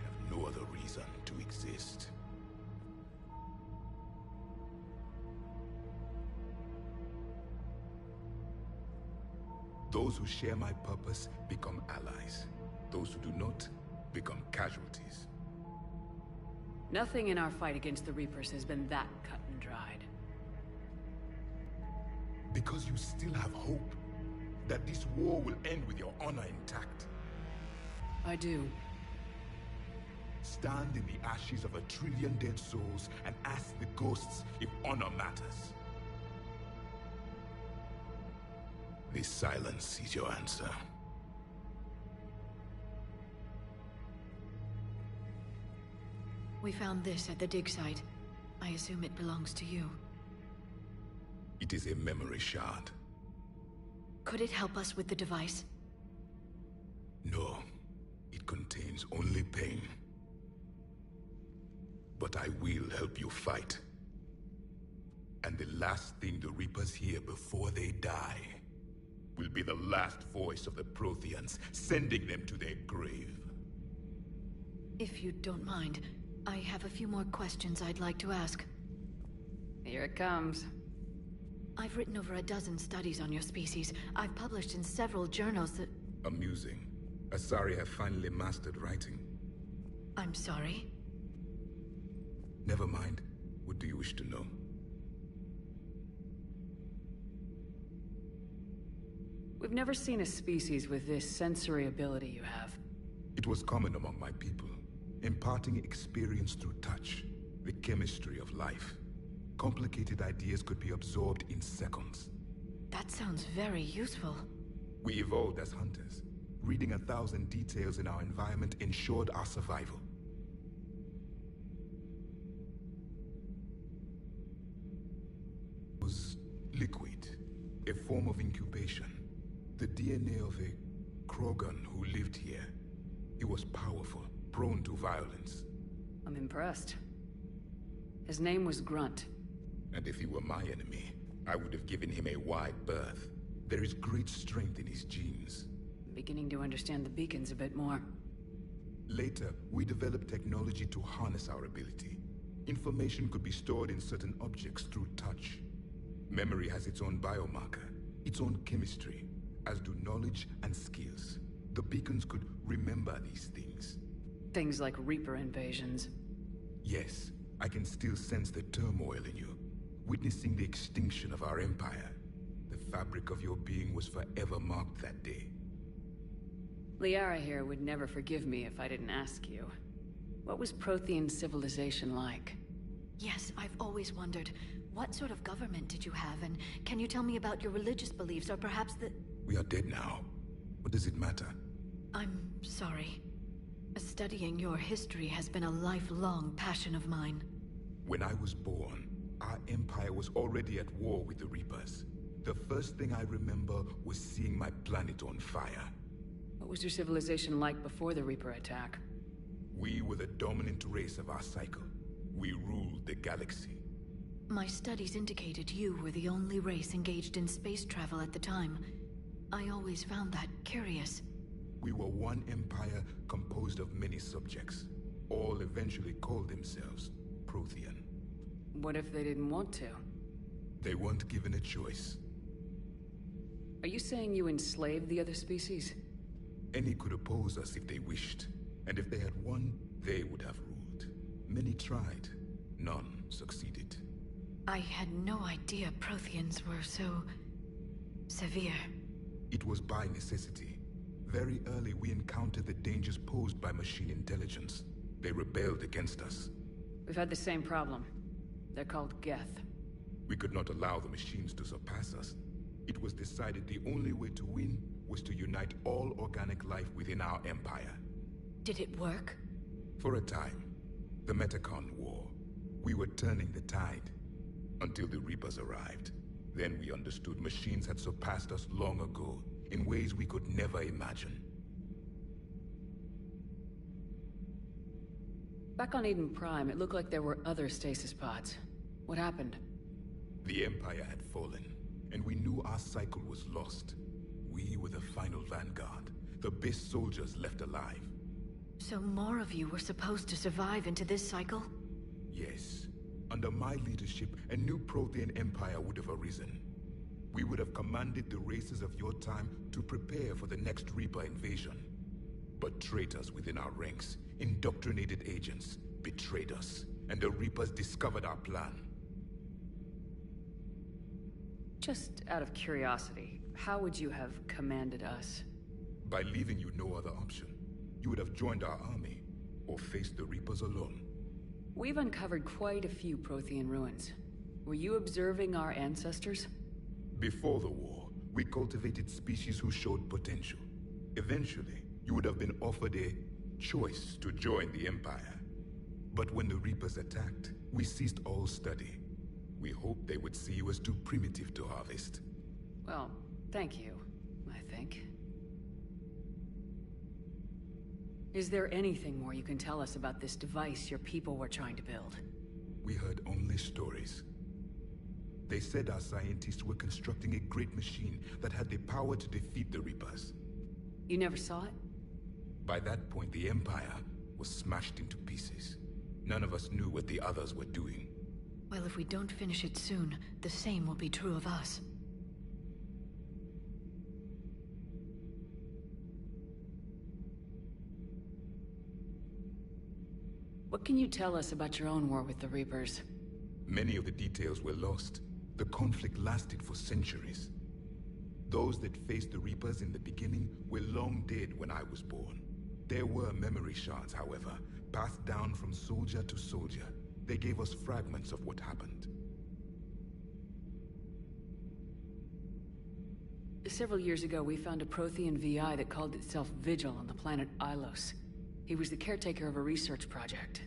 I have no other reason to exist. Those who share my purpose become allies. Those who do not become casualties. Nothing in our fight against the Reapers has been that cut and dried. Because you still have hope that this war will end with your honor intact. I do. Stand in the ashes of 1 trillion dead souls and ask the ghosts if honor matters. This silence is your answer. We found this at the dig site. I assume it belongs to you. It is a memory shard. Could it help us with the device? No. It contains only pain. But I will help you fight. And the last thing the Reapers hear before they die will be the last voice of the Protheans, sending them to their grave. If you don't mind, I have a few more questions I'd like to ask. Here it comes. I've written over a dozen studies on your species. I've published in several journals that... Amusing. Asari have finally mastered writing. I'm sorry? Never mind. What do you wish to know? We've never seen a species with this sensory ability you have. It was common among my people, imparting experience through touch, the chemistry of life. Complicated ideas could be absorbed in seconds. That sounds very useful. We evolved as hunters. Reading 1,000 details in our environment ensured our survival. It was liquid, a form of incubation. The DNA of a Krogan who lived here. He was powerful, prone to violence. I'm impressed. His name was Grunt. And if he were my enemy, I would have given him a wide berth. There is great strength in his genes. I'm beginning to understand the beacons a bit more. Later, we developed technology to harness our ability. Information could be stored in certain objects through touch. Memory has its own biomarker, its own chemistry, as do knowledge and skills. The beacons could remember these things. Things like Reaper invasions. Yes, I can still sense the turmoil in you, witnessing the extinction of our empire. The fabric of your being was forever marked that day. Liara here would never forgive me if I didn't ask you. What was Prothean civilization like? Yes, I've always wondered, what sort of government did you have, and can you tell me about your religious beliefs, or perhaps the... We are dead now. What does it matter? I'm sorry. Studying your history has been a lifelong passion of mine. When I was born, our empire was already at war with the Reapers. The first thing I remember was seeing my planet on fire. What was your civilization like before the Reaper attack? We were the dominant race of our cycle. We ruled the galaxy. My studies indicated you were the only race engaged in space travel at the time. I always found that curious. We were one empire composed of many subjects. All eventually called themselves Prothean. What if they didn't want to? They weren't given a choice. Are you saying you enslaved the other species? Any could oppose us if they wished. And if they had won, they would have ruled. Many tried. None succeeded. I had no idea Protheans were so... severe. It was by necessity. Very early we encountered the dangers posed by machine intelligence. They rebelled against us. We've had the same problem. They're called Geth. We could not allow the machines to surpass us. It was decided the only way to win was to unite all organic life within our empire. Did it work? For a time, the Metacon War, we were turning the tide. Until the Reapers arrived. Then we understood machines had surpassed us long ago, in ways we could never imagine. Back on Eden Prime, it looked like there were other stasis pods. What happened? The Empire had fallen, and we knew our cycle was lost. We were the final vanguard, the best soldiers left alive. So more of you were supposed to survive into this cycle? Yes. Under my leadership, a new Prothean empire would have arisen. We would have commanded the races of your time to prepare for the next Reaper invasion. But traitors within our ranks, indoctrinated agents, betrayed us, and the Reapers discovered our plan. Just out of curiosity, how would you have commanded us? By leaving you no other option. You would have joined our army, or faced the Reapers alone. We've uncovered quite a few Prothean ruins. Were you observing our ancestors? Before the war, we cultivated species who showed potential. Eventually, you would have been offered a choice to join the Empire. But when the Reapers attacked, we ceased all study. We hoped they would see you as too primitive to harvest. Well, thank you, I think. Is there anything more you can tell us about this device your people were trying to build? We heard only stories. They said our scientists were constructing a great machine that had the power to defeat the Reapers. You never saw it? By that point, the Empire was smashed into pieces. None of us knew what the others were doing. Well, if we don't finish it soon, the same will be true of us. What can you tell us about your own war with the Reapers? Many of the details were lost. The conflict lasted for centuries. Those that faced the Reapers in the beginning were long dead when I was born. There were memory shards, however, passed down from soldier to soldier. They gave us fragments of what happened. Several years ago, we found a Prothean VI that called itself Vigil on the planet Ilos. He was the caretaker of a research project.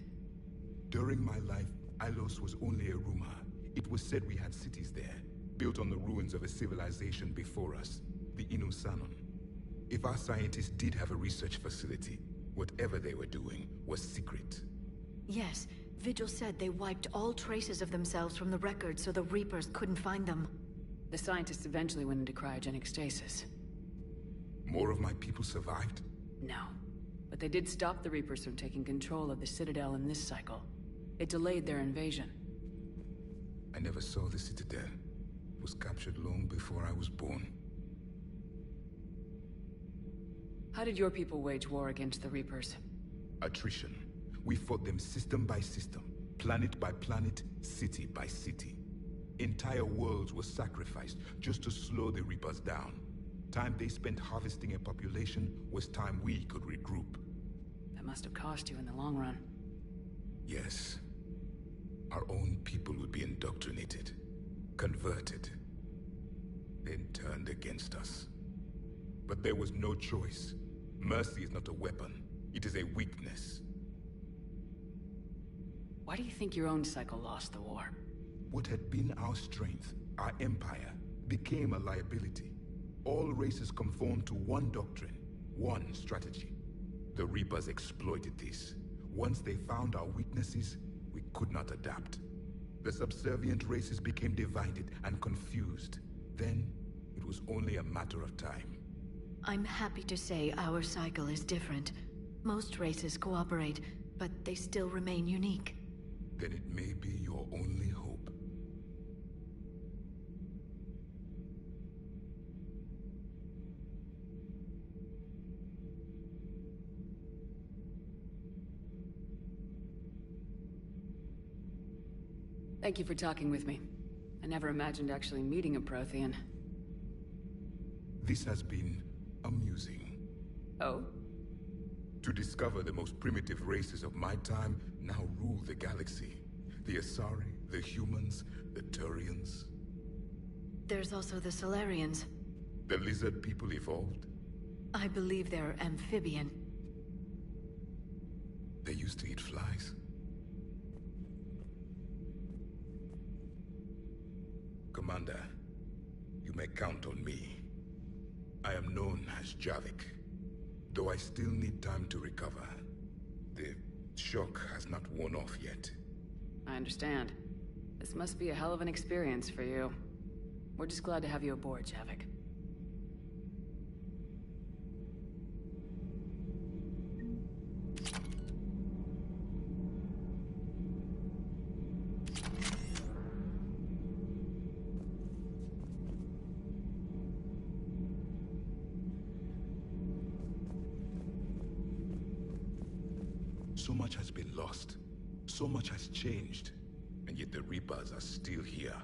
During my life, Ilos was only a rumor. It was said we had cities there, built on the ruins of a civilization before us, the Inusanon. If our scientists did have a research facility, whatever they were doing was secret. Yes, Vigil said they wiped all traces of themselves from the records so the Reapers couldn't find them. The scientists eventually went into cryogenic stasis. More of my people survived? No. But they did stop the Reapers from taking control of the Citadel in this cycle. It delayed their invasion. I never saw the Citadel. It was captured long before I was born. How did your people wage war against the Reapers? Attrition. We fought them system by system, planet by planet, city by city. Entire worlds were sacrificed just to slow the Reapers down. Time they spent harvesting a population was time we could regroup. That must have cost you in the long run. Yes. Our own people would be indoctrinated, converted, then turned against us. But there was no choice. Mercy is not a weapon. It is a weakness. Why do you think your own cycle lost the war? What had been our strength, our empire, became a liability. All races conformed to one doctrine, one strategy. The Reapers exploited this. Once they found our weaknesses, we could not adapt. The subservient races became divided and confused. Then, it was only a matter of time. I'm happy to say our cycle is different. Most races cooperate, but they still remain unique. Then it may be your only hope. Thank you for talking with me. I never imagined actually meeting a Prothean. This has been amusing. Oh? To discover the most primitive races of my time now rule the galaxy. The Asari, the humans, the Turians. There's also the Solarians. The lizard people evolved? I believe they're amphibian. The used to eat flies. Commander, you may count on me. I am known as Javik, though I still need time to recover. The shock has not worn off yet. I understand. This must be a hell of an experience for you. We're just glad to have you aboard, Javik. So much has been lost. So much has changed. And yet the Reapers are still here.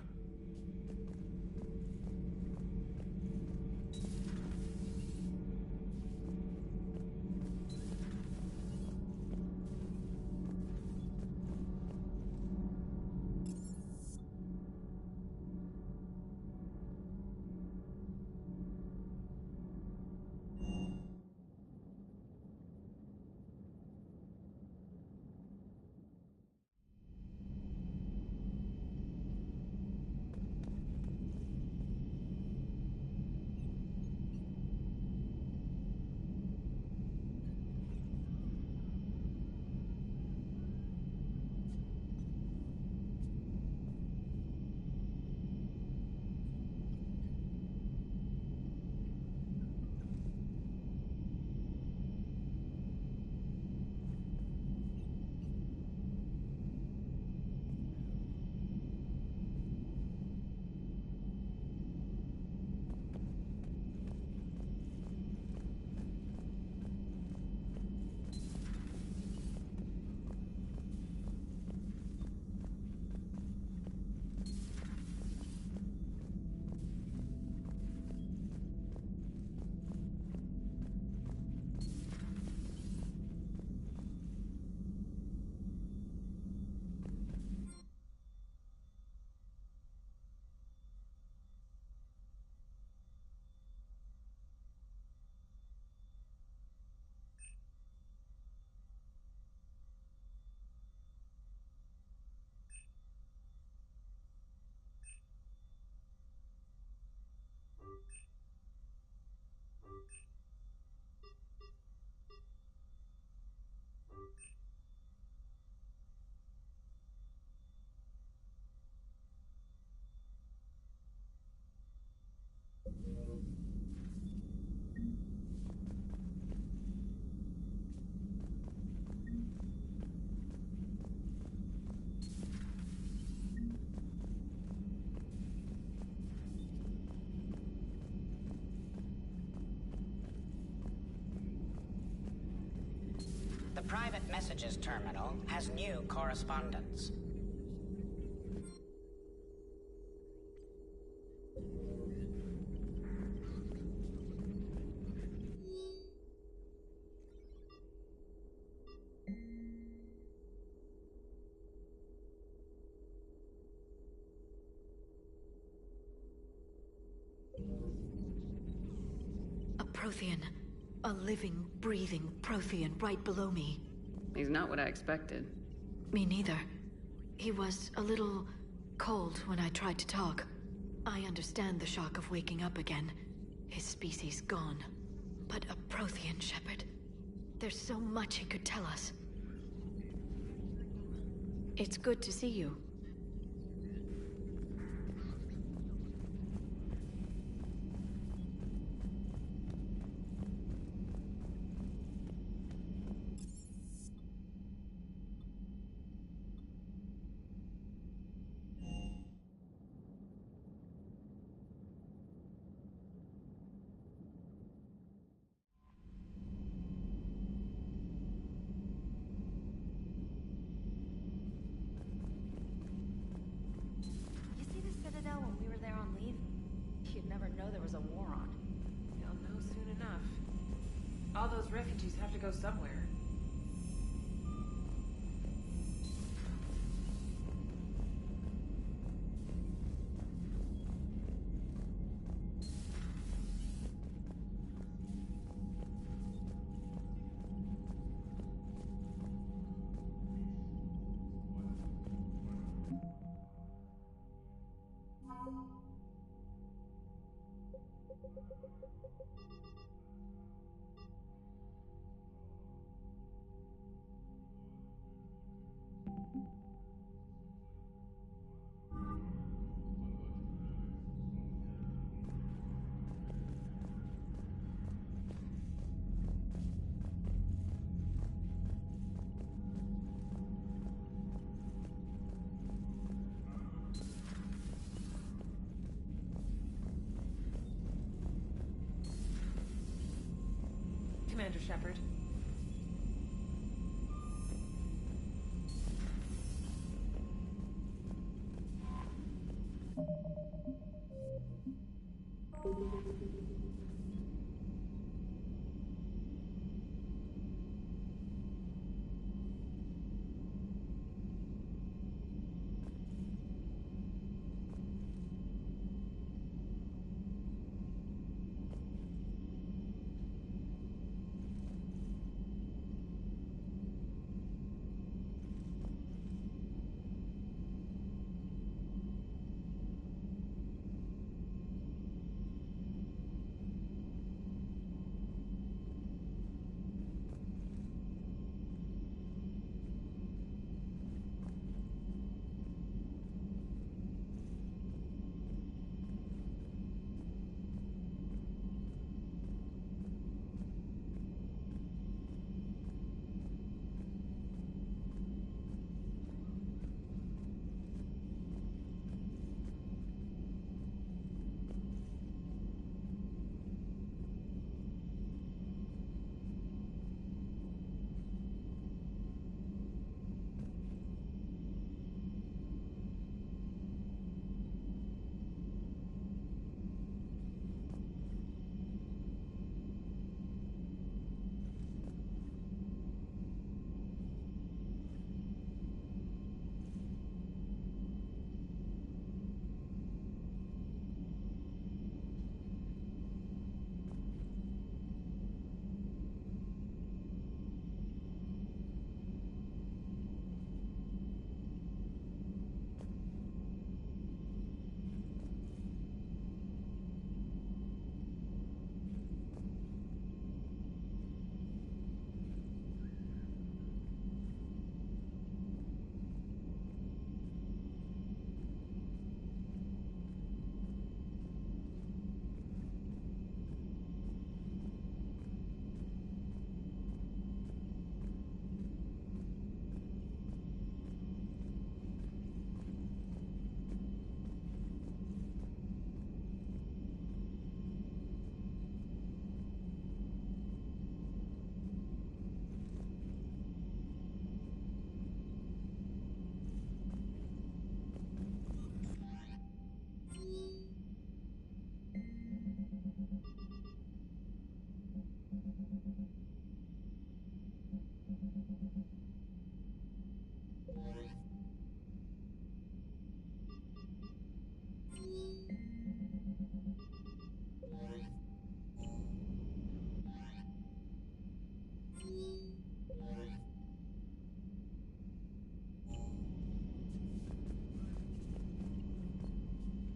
The private messages terminal has new correspondence. A Prothean. A living, breathing Prothean right below me. He's not what I expected. Me neither. He was a little cold when I tried to talk. I understand the shock of waking up again. His species gone. But a Prothean, Shepard. There's so much he could tell us. It's good to see you. When we were there on leave, you'd never know there was a war on. You'll know soon enough. All those refugees have to go somewhere. Commander Shepard.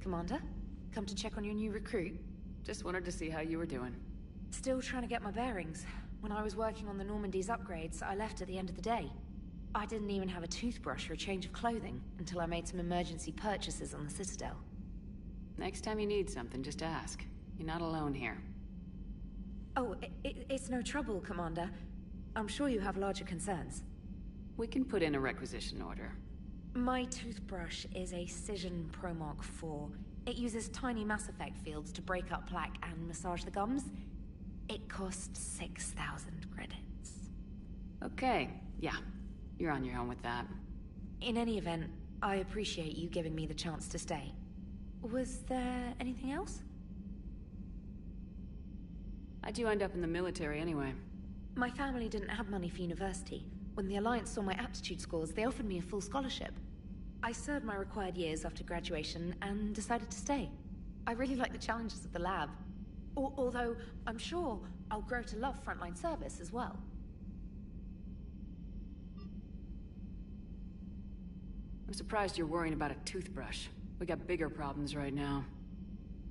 Commander? Come to check on your new recruit? Just wanted to see how you were doing. Still trying to get my bearings. When I was working on the Normandy's upgrades, I left at the end of the day. I didn't even have a toothbrush or a change of clothing until I made some emergency purchases on the Citadel. Next time you need something, just ask. You're not alone here. Oh, it's no trouble, Commander. I'm sure you have larger concerns. We can put in a requisition order. My toothbrush is a Cision Pro Mark IV. It uses tiny Mass Effect fields to break up plaque and massage the gums. It costs 6,000 credits. Okay, yeah. You're on your own with that. In any event, I appreciate you giving me the chance to stay. Was there anything else? How'd you end up in the military anyway? My family didn't have money for university. When the Alliance saw my aptitude scores, they offered me a full scholarship. I served my required years after graduation and decided to stay. I really like the challenges of the lab. Although, I'm sure I'll grow to love frontline service as well. I'm surprised you're worrying about a toothbrush. We got bigger problems right now.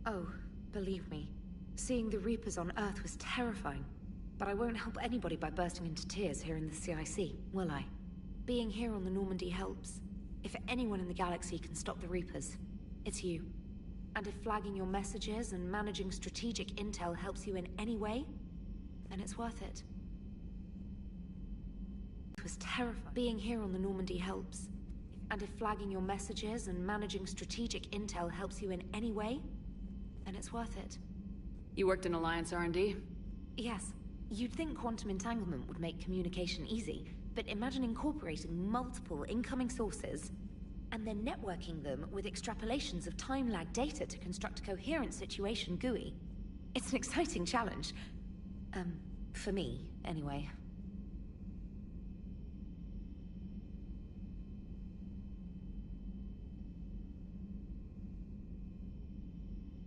Oh, believe me. Seeing the Reapers on Earth was terrifying. But I won't help anybody by bursting into tears here in the CIC, will I? Being here on the Normandy helps. If anyone in the galaxy can stop the Reapers, it's you. And if flagging your messages and managing strategic intel helps you in any way, then it's worth it. It was terrifying. Being here on the Normandy helps. And if flagging your messages and managing strategic intel helps you in any way, then it's worth it. You worked in Alliance R&D? Yes. You'd think quantum entanglement would make communication easy, but imagine incorporating multiple incoming sources and then networking them with extrapolations of time-lag data to construct a coherent situation GUI. It's an exciting challenge. For me, anyway.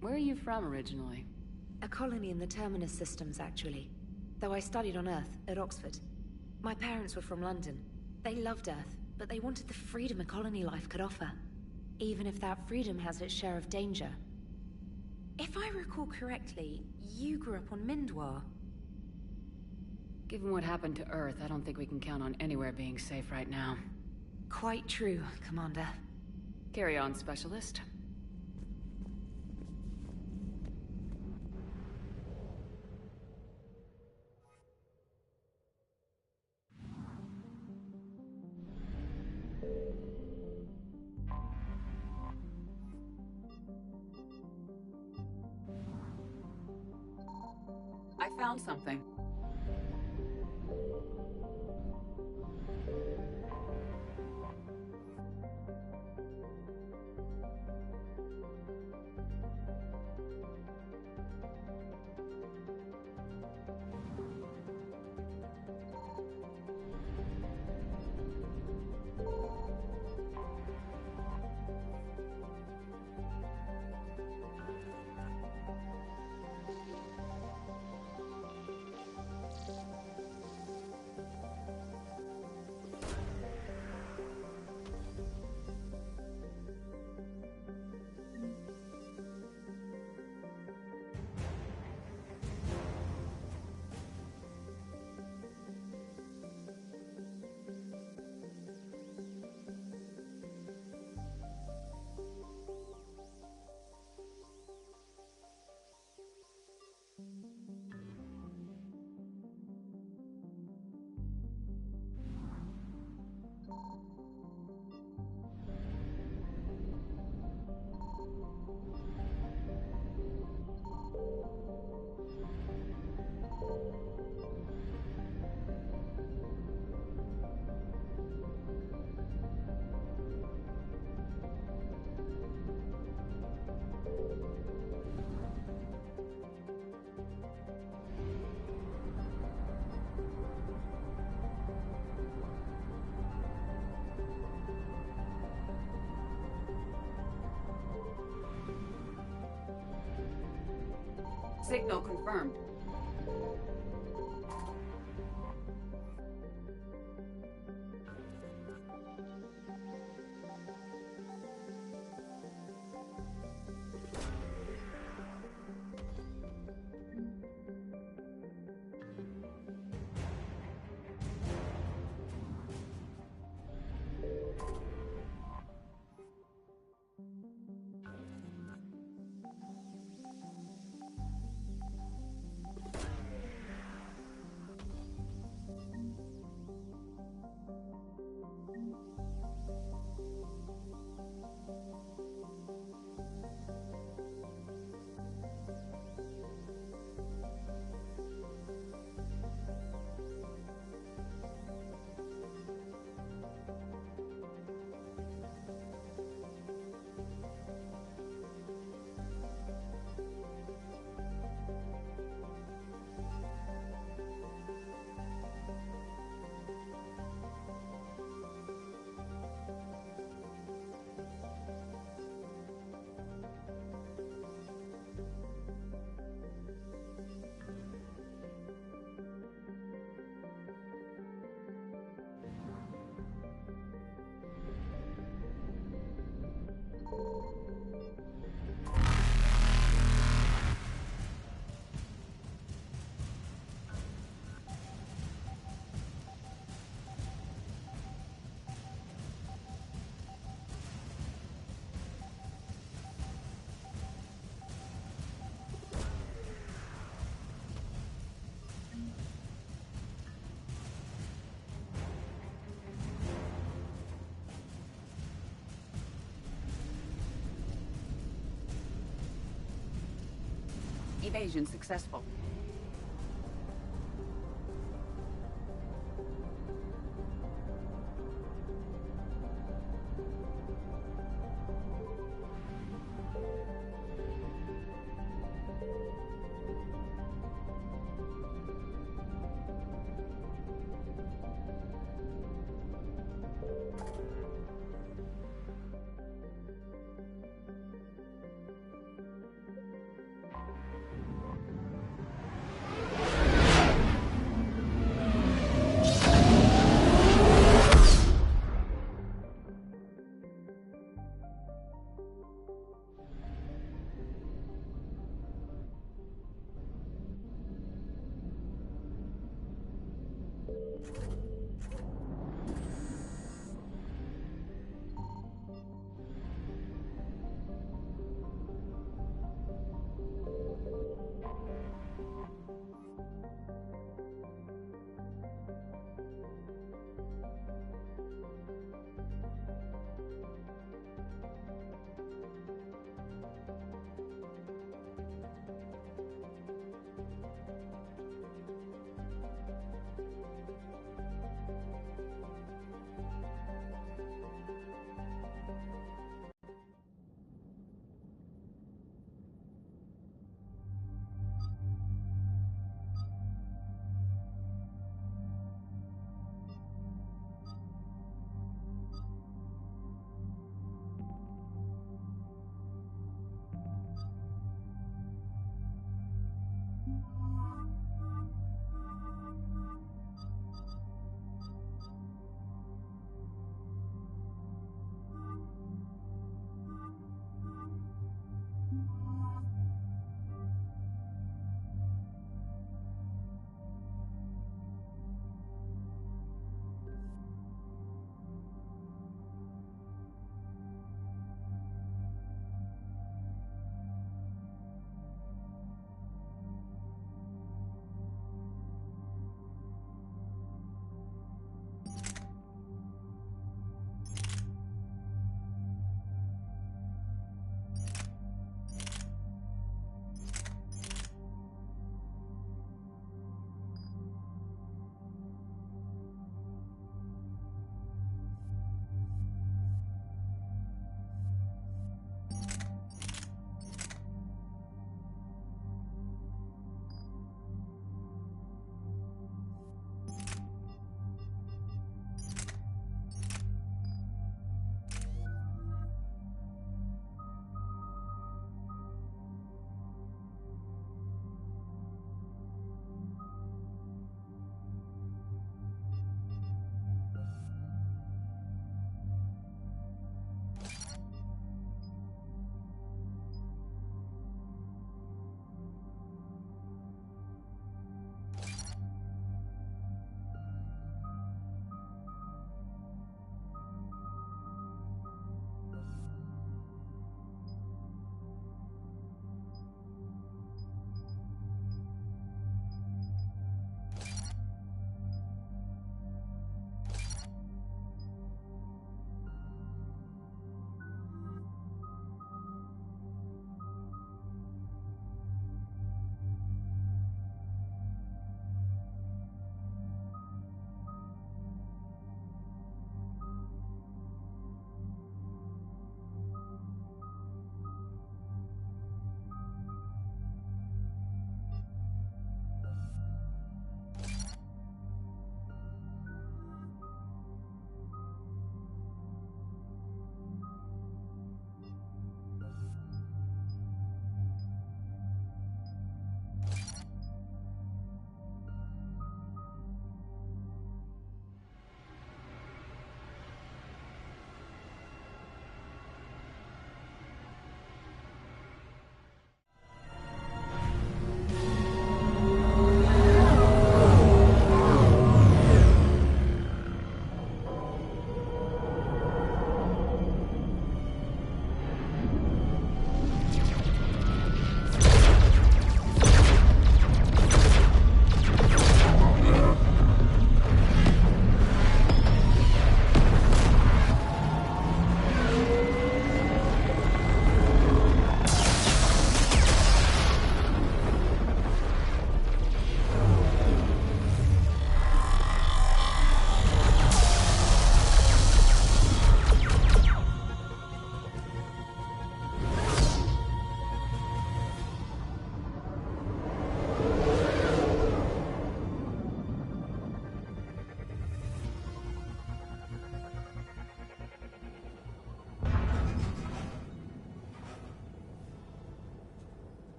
Where are you from originally? A colony in the Terminus systems, actually. Though I studied on Earth, at Oxford. My parents were from London. They loved Earth, but they wanted the freedom a colony life could offer. Even if that freedom has its share of danger. If I recall correctly, you grew up on Mindwar. Given what happened to Earth, I don't think we can count on anywhere being safe right now. Quite true, Commander. Carry on, Specialist. I found something. Signal confirmed. Evasion successful.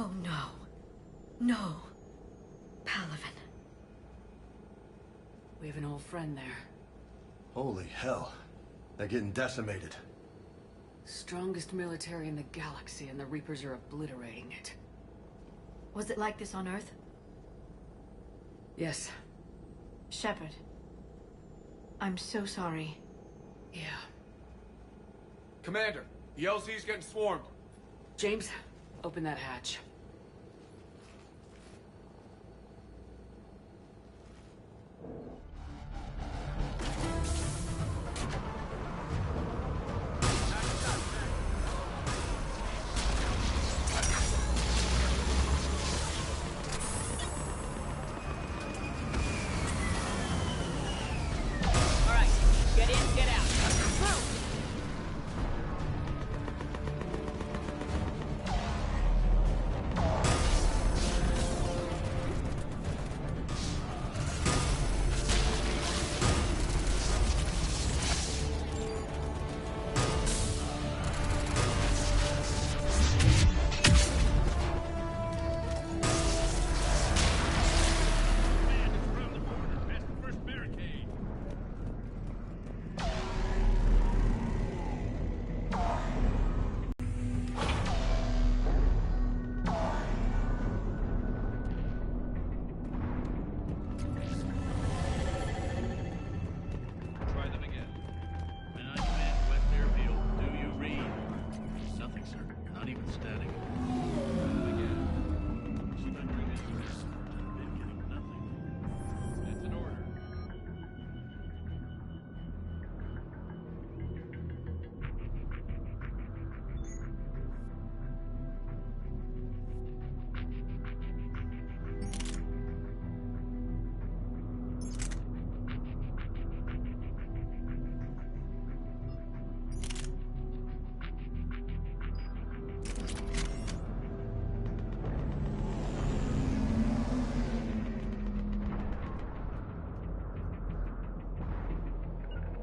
Oh no. No. Palaven. We have an old friend there. Holy hell. They're getting decimated. Strongest military in the galaxy, and the Reapers are obliterating it. Was it like this on Earth? Yes. Shepard. I'm so sorry. Yeah. Commander, the LZ's getting swarmed. James, open that hatch.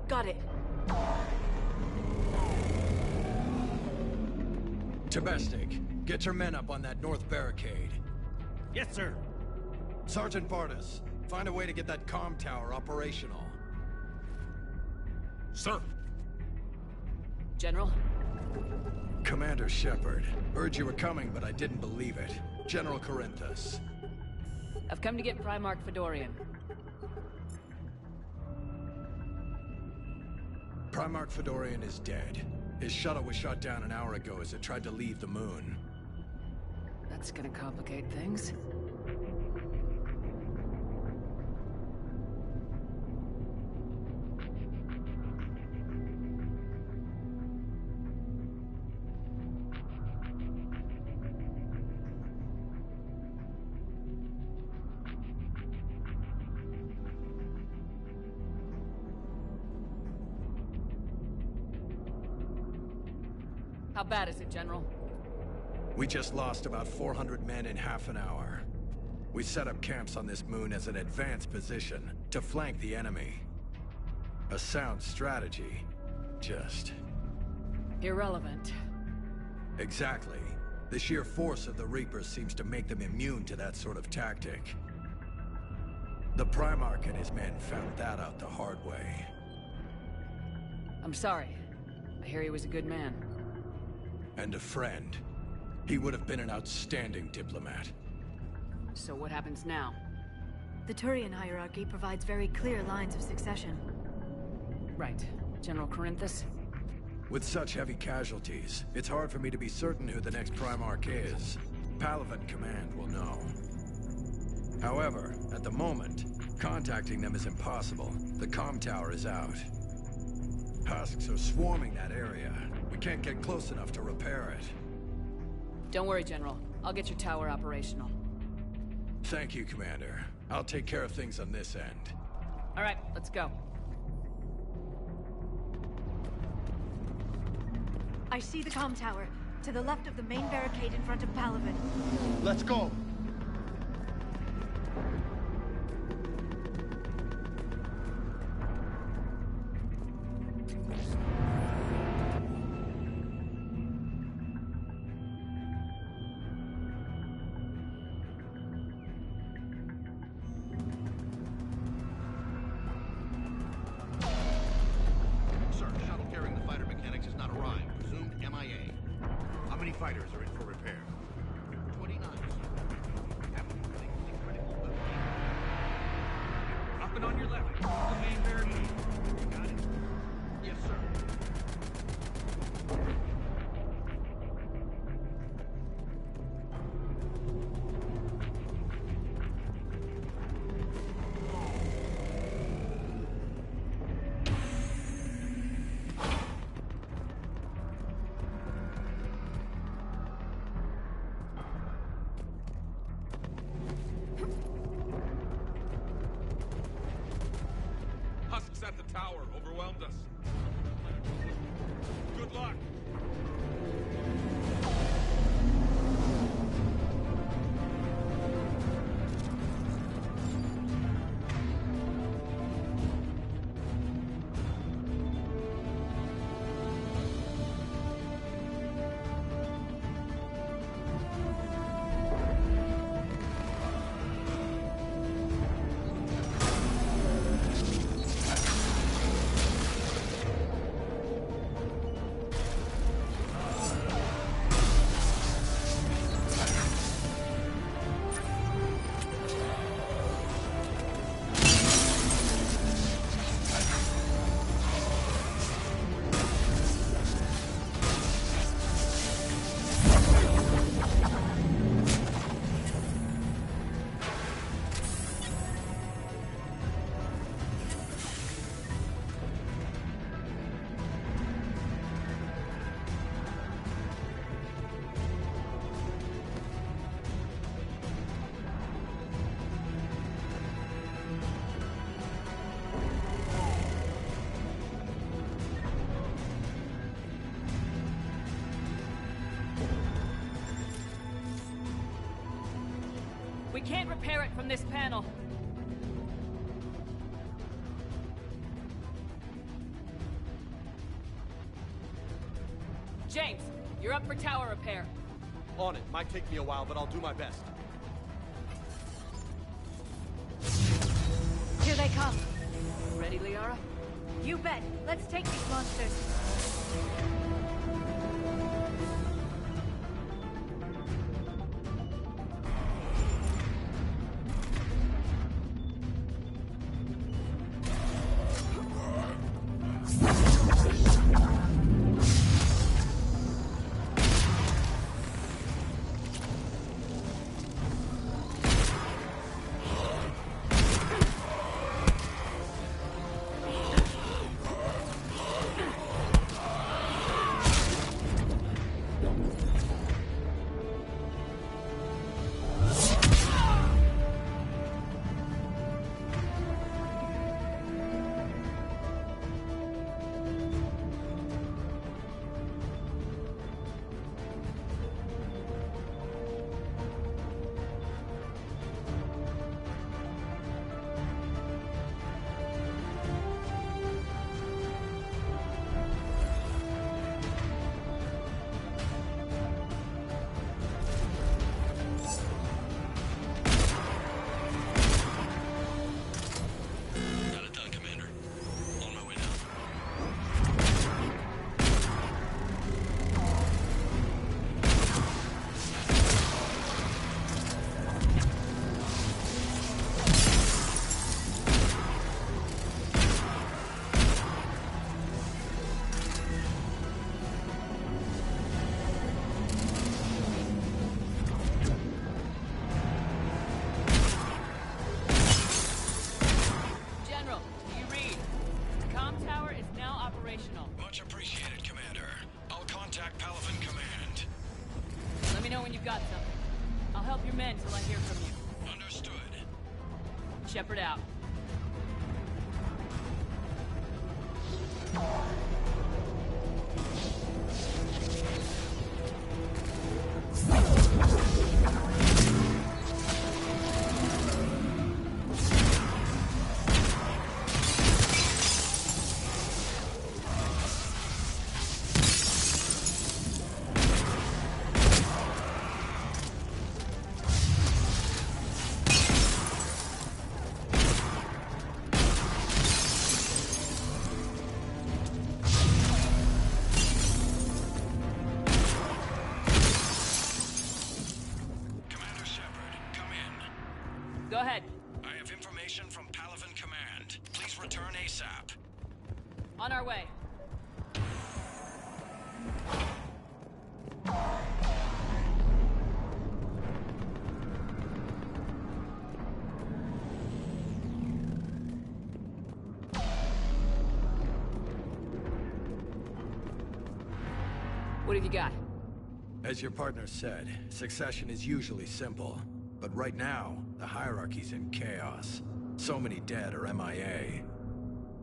Got it. Tabestic, get your men up on that north barricade. Yes, sir. Sergeant Bartis, find a way to get that comm tower operational. Sir. General? Commander Shepard. Heard you were coming, but I didn't believe it. General Corinthus. I've come to get Primarch Fedorian. Primarch Fedorian is dead. His shuttle was shot down an hour ago as it tried to leave the moon. That's gonna complicate things. How bad is it, General? We just lost about 400 men in half an hour. We set up camps on this moon as an advanced position to flank the enemy. A sound strategy. Just... irrelevant. Exactly. The sheer force of the Reapers seems to make them immune to that sort of tactic. The Primarch and his men found that out the hard way. I'm sorry. I hear he was a good man. And a friend. He would have been an outstanding diplomat. So what happens now? The Turian hierarchy provides very clear lines of succession. Right. General Corinthus? With such heavy casualties, it's hard for me to be certain who the next Primarch is. Palaven Command will know. However, at the moment, contacting them is impossible. The comm tower is out. Husks are swarming that area. We can't get close enough to repair it. Don't worry, General. I'll get your tower operational. Thank you, Commander. I'll take care of things on this end. All right, let's go. I see the comm tower, to the left of the main barricade in front of Palaven. Let's go! fighters are in for repair. 29. Up and on your left. The main barricade. Got it? Yes, sir. Husks at the tower overwhelmed us. Good luck. We can't repair it from this panel. James, you're up for tower repair. On it. Might take me a while, but I'll do my best. Here they come. Ready, Liara? You bet. Let's take these monsters. Much appreciated, Commander. I'll contact Palaven Command. Let me know when you've got something. I'll help your men till I hear from you. Understood. Shepard out. Please return ASAP. On our way. What have you got? As your partner said, succession is usually simple. But right now, the hierarchy's in chaos. So many dead or MIA.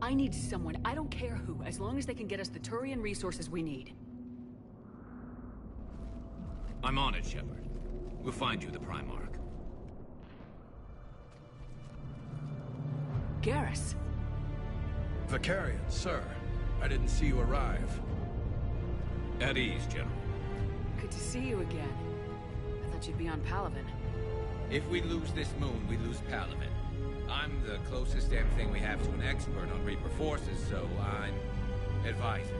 I need someone, I don't care who, as long as they can get us the Turian resources we need. I'm on it, Shepard. We'll find you the Primarch. Garrus. Vicarian, sir. I didn't see you arrive. At ease, General. Good to see you again. I thought you'd be on Palaven. If we lose this moon, we lose Palaven. I'm the closest damn thing we have to an expert on Reaper forces, so I'm advising.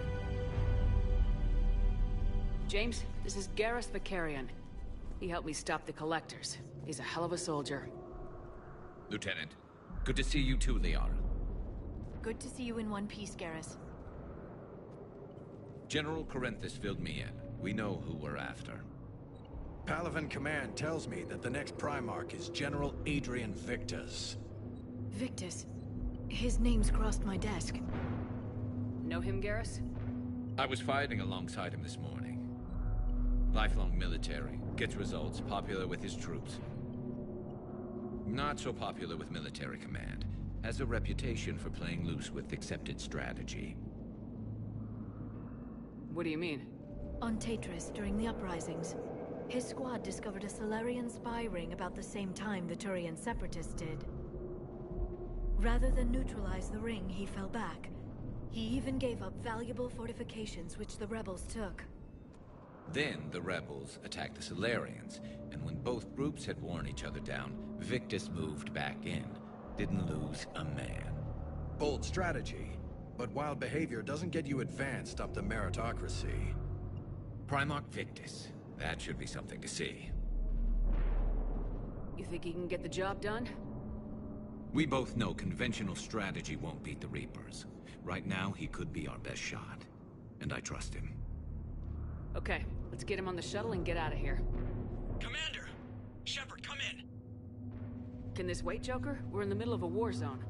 James, this is Garrus Vicarian. He helped me stop the Collectors. He's a hell of a soldier. Lieutenant, good to see you too, Liara. Good to see you in one piece, Garrus. General Corinthus filled me in. We know who we're after. Palaven Command tells me that the next Primarch is General Adrian Victus. Victus? His name's crossed my desk. Know him, Garrus? I was fighting alongside him this morning. Lifelong military, gets results, popular with his troops. Not so popular with military command. Has a reputation for playing loose with accepted strategy. What do you mean? On Tatris, during the uprisings, his squad discovered a Solarian spy ring about the same time the Turian Separatists did. Rather than neutralize the ring, he fell back. He even gave up valuable fortifications which the rebels took. Then the rebels attacked the Solarians, and when both groups had worn each other down, Victus moved back in. Didn't lose a man. Bold strategy, but wild behavior doesn't get you advanced up the meritocracy. Primarch Victus. That should be something to see. You think he can get the job done? We both know conventional strategy won't beat the Reapers. Right now, he could be our best shot. And I trust him. Okay, let's get him on the shuttle and get out of here. Commander! Shepard, come in! Can this wait, Joker? We're in the middle of a war zone.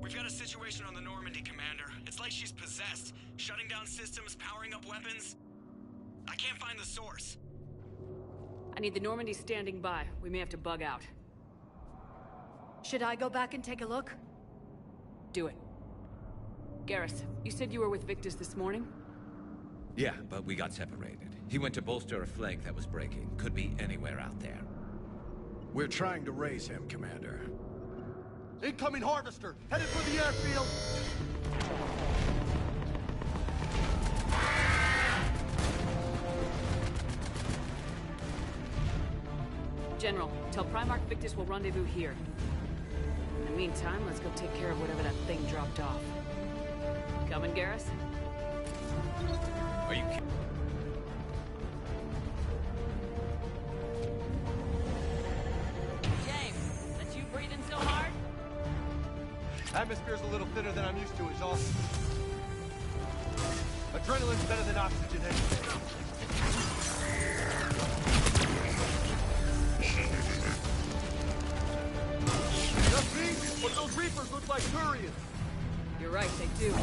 We've got a situation on the Normandy, Commander. It's like she's possessed. Shutting down systems, powering up weapons. I can't find the source. I need the Normandy standing by. We may have to bug out. Should I go back and take a look? Do it. Garrus, you said you were with Victus this morning? Yeah, but we got separated. He went to bolster a flank that was breaking. Could be anywhere out there. We're trying to raise him, Commander. Incoming Harvester! Headed for the airfield! General, tell Primarch Victus we'll rendezvous here. In the meantime, let's go take care of whatever that thing dropped off. Coming, Garrus? Are you kidding? James, that's you breathing so hard? Atmosphere's a little thinner than I'm used to, is all. Adrenaline's better than oxygen anyway. Just me? Or do those Reapers look like Turians? You're right, they do.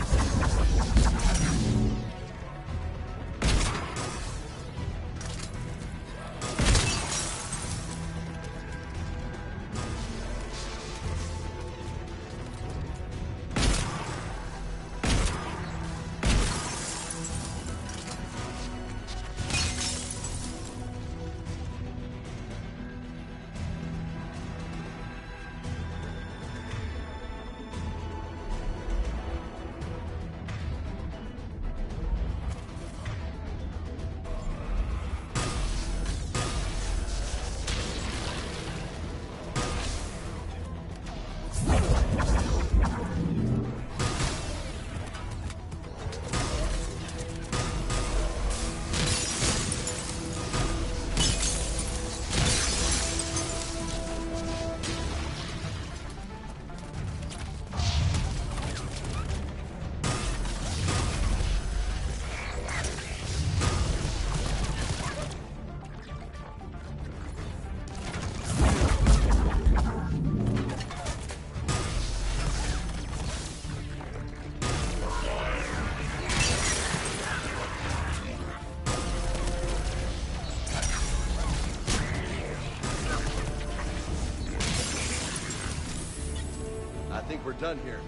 I think we're done here.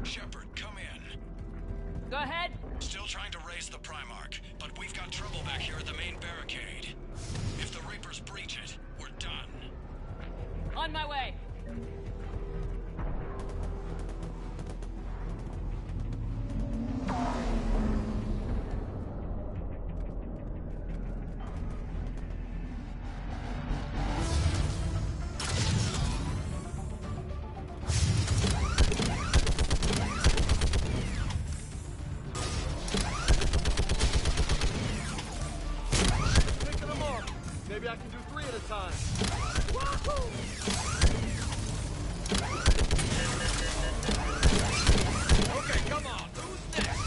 Shepard, come in. Go ahead. Still trying to raise the Primarch, but we've got trouble back here at the main barricade. If the Reapers breach it, we're done. On my way. Picking them off. Maybe I can do 3 at a time. Okay, come on. Who's next?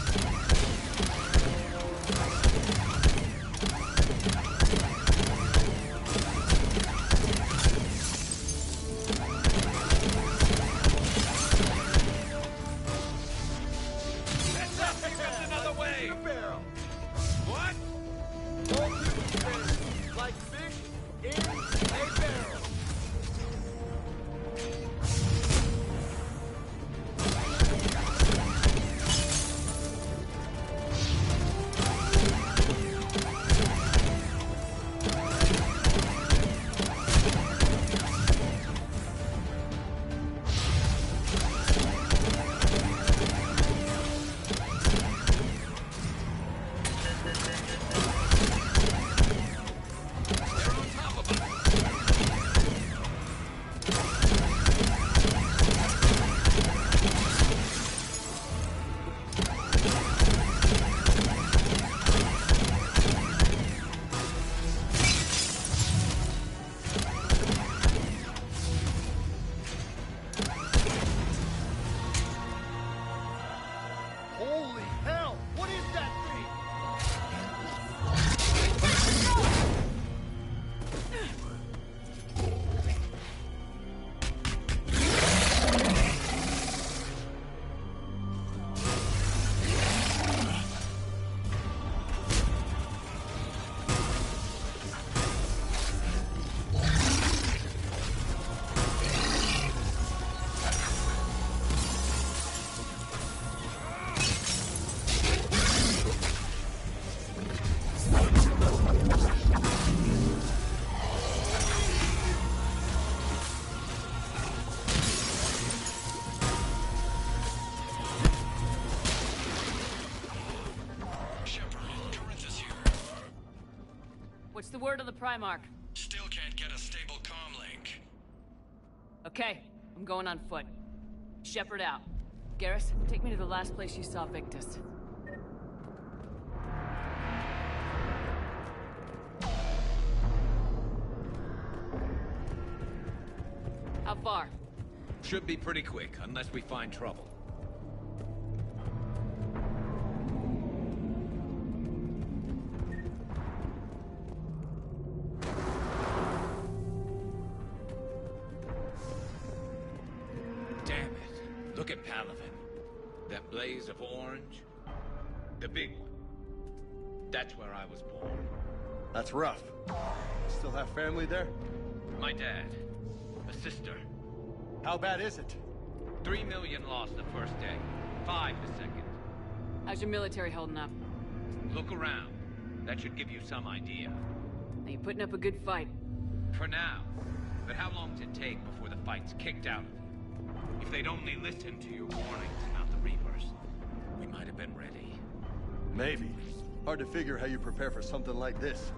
That's up! Here comes another wave! Barrel. What? All human spin, like fish in a barrel. They're on top of us! Holy hell! What is that thing? Shepard, Corinthus here. What's the word on the Primarch? Still can't get a stable comm link. Okay, I'm going on foot. Shepard out. Garrus, take me to the last place you saw Victus. How far? Should be pretty quick, unless we find trouble. Damn it. Look at Palaven. That blaze of orange. The big one. That's where I was born. That's rough. Still have family there? My dad. A sister. How bad is it? 3 million lost the first day. 5 the second. How's your military holding up? Look around. That should give you some idea. Are you putting up a good fight? For now. But how long does it take before the fight's kicked out of them? If they'd only listened to your warnings about the Reapers, we might have been ready. Maybe. Hard to figure how you prepare for something like this.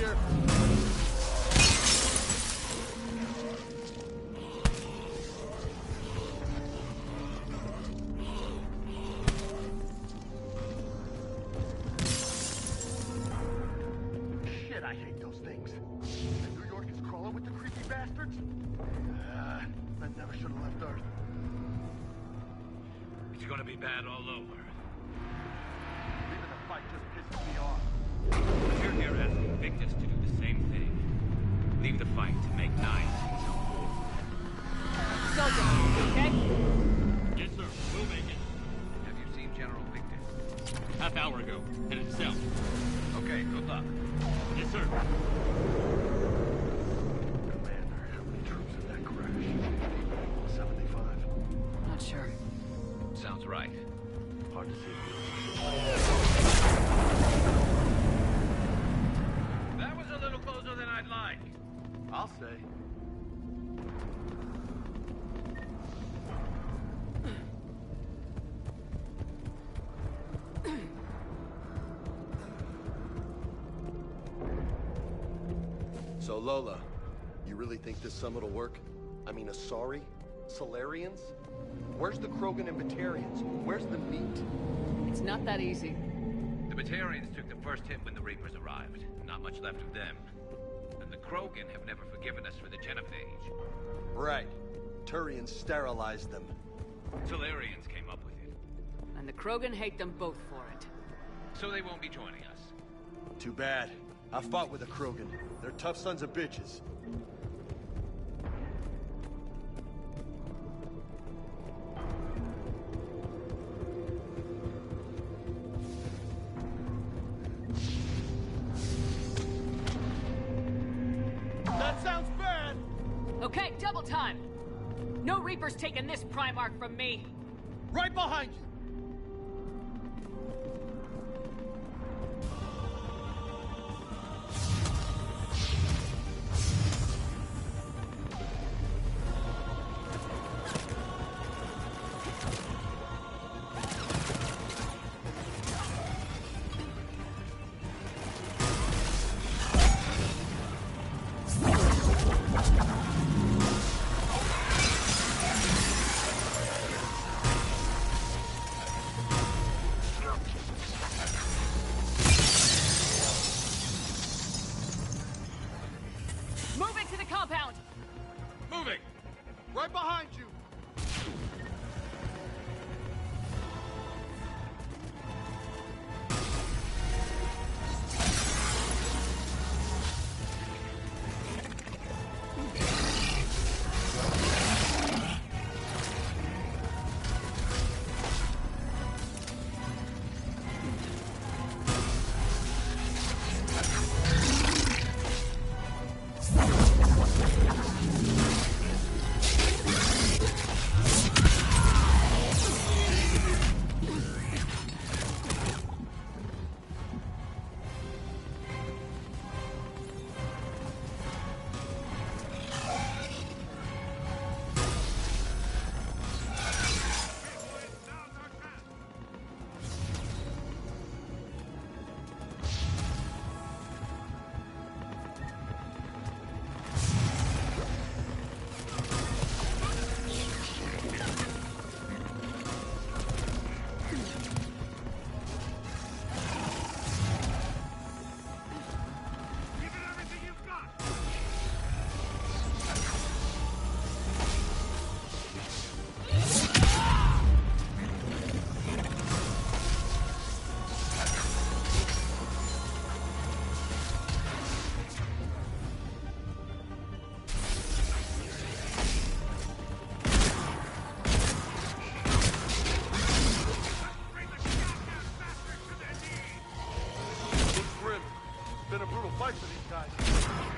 here. Shit, I hate those things. And New York is crawling with the creepy bastards? I never should have left Earth. It's gonna be bad all over. Even the fight just pisses me off. You're here asking Victus to do the same thing. Leave the fight to make nice. Soldier, okay? Yes, sir. We'll make it. Have you seen General Victus? Half hour ago. Headed south. Okay, good luck. Yes, sir. Commander, how many troops in that crash? 75. Not sure. Sounds right. Hard to see. That was a little closer than I'd like. I'll say. So Lola, you really think this summit will work? I mean, Asari? Solarians? Where's the Krogan and Batarians? Where's the meat? It's not that easy. The Batarians took the first hit when the Reapers arrived. Not much left of them. And the Krogan have never forgiven us for the genophage. Right. Turians sterilized them. Solarians came up with it. And the Krogan hate them both for it. So they won't be joining us. Too bad. I fought with the Krogan. They're tough sons of bitches. That sounds bad! Okay, double time! No Reaper's taking this Primarch from me! Right behind you! Moving to the compound! Moving! Right behind you!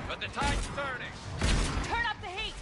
But the tide's turning. Turn up the heat!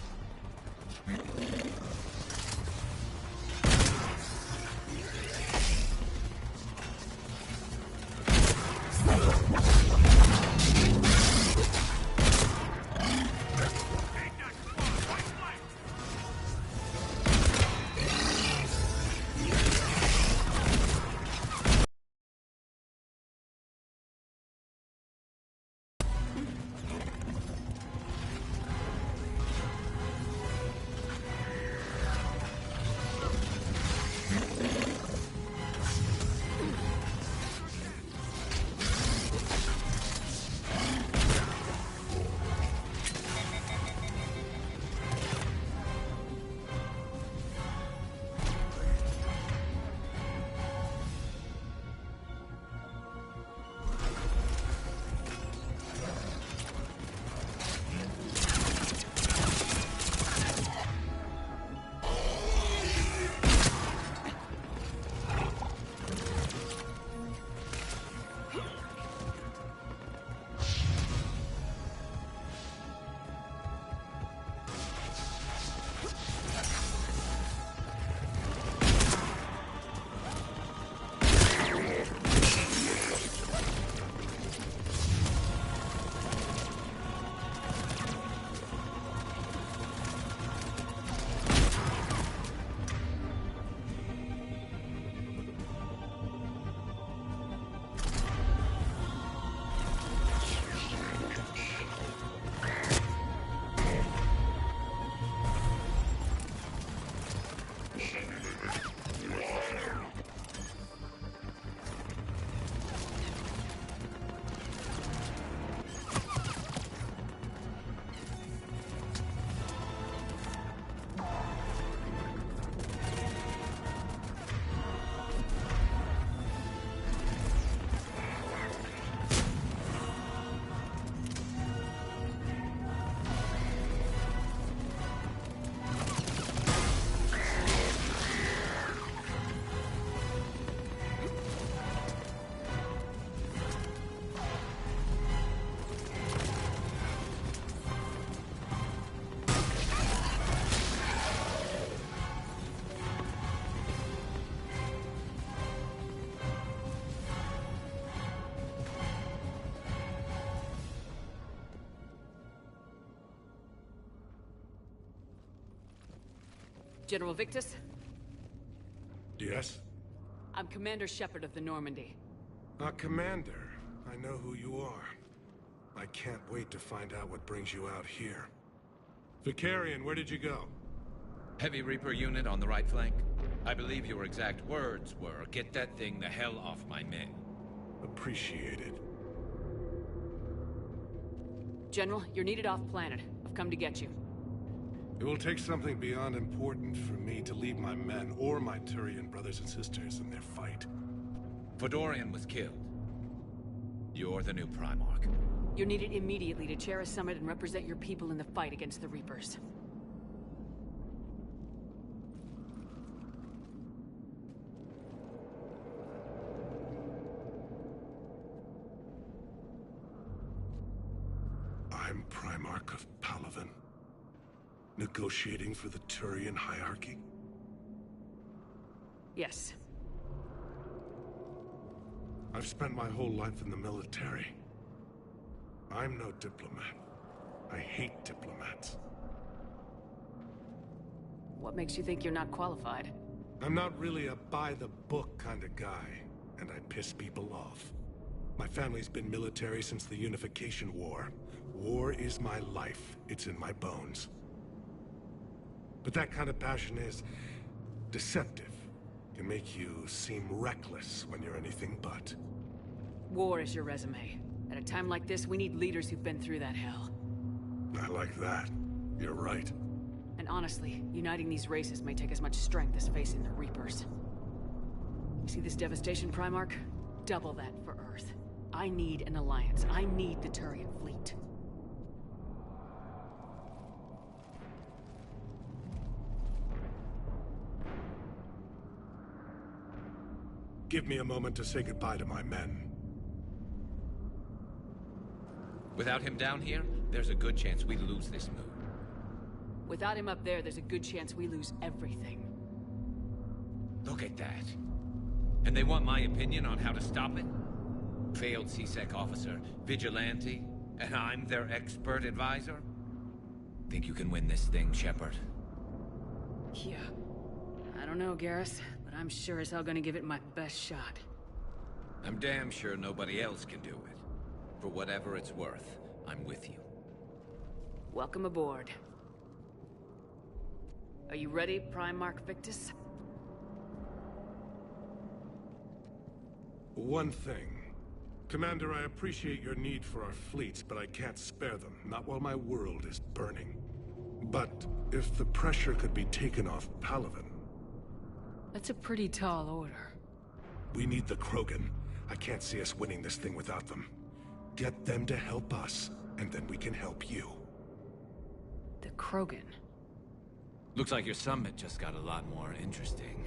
General Victus? Yes? I'm Commander Shepard of the Normandy. Commander, I know who you are. I can't wait to find out what brings you out here. Vicarian, where did you go? Heavy Reaper unit on the right flank. I believe your exact words were, "Get that thing the hell off my men." Appreciated. General, you're needed off-planet. I've come to get you. It will take something beyond important for me to leave my men or my Turian brothers and sisters in their fight. Fedorian was killed. You're the new Primarch. You're needed immediately to chair a summit and represent your people in the fight against the Reapers. I'm Primarch of Palaven. Negotiating for the Turian hierarchy? Yes. I've spent my whole life in the military. I'm no diplomat. I hate diplomats. What makes you think you're not qualified? I'm not really a by-the-book kind of guy, and I piss people off. My family's been military since the Unification War. War is my life. It's in my bones. But that kind of passion is deceptive. Can make you seem reckless when you're anything but. War is your resume. At a time like this, we need leaders who've been through that hell. I like that. You're right. And honestly, uniting these races may take as much strength as facing the Reapers. You see this devastation, Primarch? Double that for Earth. I need an alliance. I need the Turian fleet. Give me a moment to say goodbye to my men. Without him down here, there's a good chance we lose this move. Without him up there's a good chance we lose everything. Look at that. And they want my opinion on how to stop it? Failed CSEC officer, vigilante, and I'm their expert advisor? Think you can win this thing, Shepard? Yeah. I don't know, Garrus, but I'm sure as hell gonna give it my best shot. I'm damn sure nobody else can do it. For whatever it's worth, I'm with you. Welcome aboard. Are you ready, Primarch Victus? One thing. Commander, I appreciate your need for our fleets, but I can't spare them, not while my world is burning. But if the pressure could be taken off Palaven... That's a pretty tall order. We need the Krogan. I can't see us winning this thing without them. Get them to help us, and then we can help you. The Krogan? Looks like your summit just got a lot more interesting.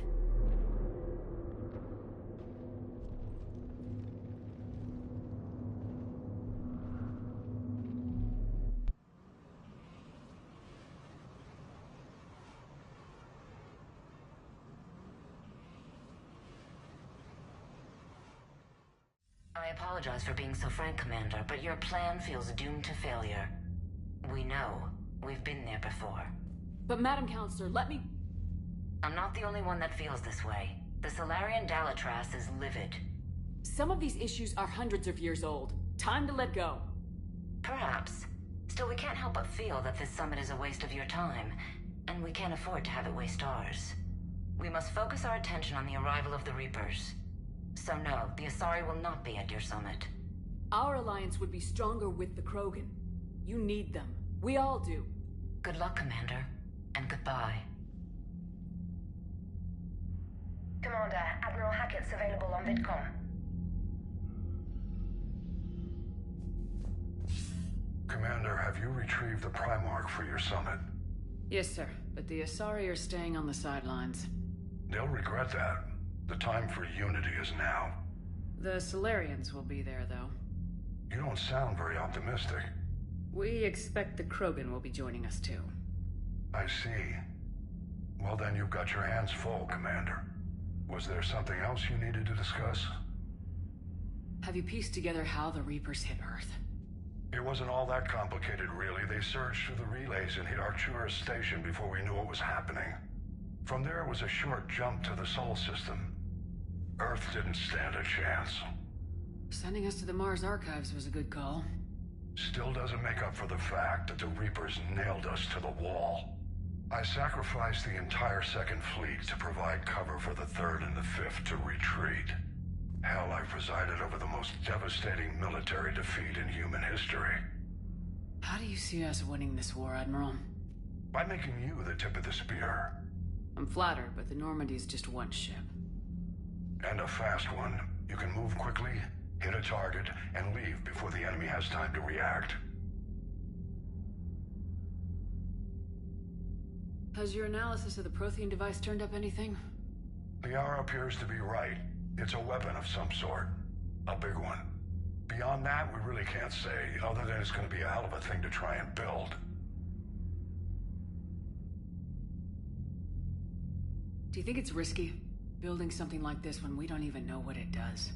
I apologize for being so frank, Commander, but your plan feels doomed to failure. We know. We've been there before. But Madam Counselor, let me... I'm not the only one that feels this way. The Solarian Dalatras is livid. Some of these issues are hundreds of years old. Time to let go. Perhaps. Still, we can't help but feel that this summit is a waste of your time, and we can't afford to have it waste ours. We must focus our attention on the arrival of the Reapers. So no, the Asari will not be at your summit. Our alliance would be stronger with the Krogan. You need them. We all do. Good luck, Commander. And goodbye. Commander, Admiral Hackett's available on VidCom. Commander, have you retrieved the Primarch for your summit? Yes, sir. But the Asari are staying on the sidelines. They'll regret that. The time for unity is now. The Solarians will be there, though. You don't sound very optimistic. We expect the Krogan will be joining us, too. I see. Well, then you've got your hands full, Commander. Was there something else you needed to discuss? Have you pieced together how the Reapers hit Earth? It wasn't all that complicated, really. They surged through the relays and hit Arcturus Station before we knew what was happening. From there was a short jump to the Sol system. Earth didn't stand a chance. Sending us to the Mars archives was a good call. Still doesn't make up for the fact that the Reapers nailed us to the wall. I sacrificed the entire Second Fleet to provide cover for the Third and the Fifth to retreat. Hell, I presided over the most devastating military defeat in human history. How do you see us winning this war, Admiral? By making you the tip of the spear. I'm flattered, but the Normandy is just one ship. And a fast one. You can move quickly, hit a target, and leave before the enemy has time to react. Has your analysis of the Prothean device turned up anything? The hour appears to be right. It's a weapon of some sort. A big one. Beyond that, we really can't say, other than it's going to be a hell of a thing to try and build. Do you think it's risky, building something like this when we don't even know what it does?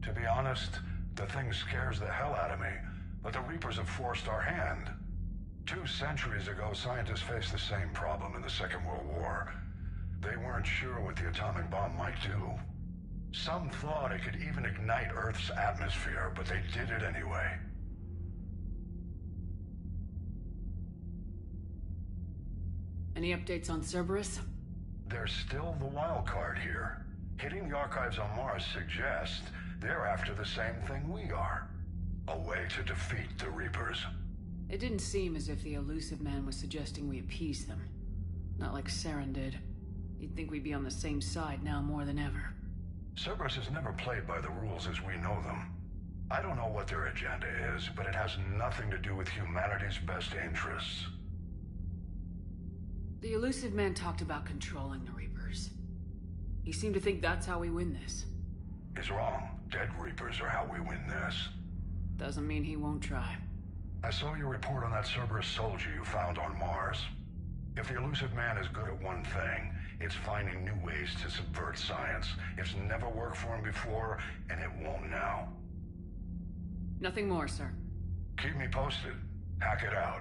To be honest, the thing scares the hell out of me, but the Reapers have forced our hand. 2 centuries ago, scientists faced the same problem in the Second World War. They weren't sure what the atomic bomb might do. Some thought it could even ignite Earth's atmosphere, but they did it anyway. Any updates on Cerberus? They're still the wild card here. Hitting the archives on Mars suggests they're after the same thing we are. A way to defeat the Reapers. It didn't seem as if the elusive man was suggesting we appease them. Not like Saren did. You'd think we'd be on the same side now more than ever. Cerberus has never played by the rules as we know them. I don't know what their agenda is, but it has nothing to do with humanity's best interests. The elusive man talked about controlling the Reapers. He seemed to think that's how we win this. He's wrong. Dead Reapers are how we win this. Doesn't mean he won't try. I saw your report on that Cerberus soldier you found on Mars. If the elusive man is good at one thing, it's finding new ways to subvert science. It's never worked for him before, and it won't now. Nothing more, sir. Keep me posted. Hack it out.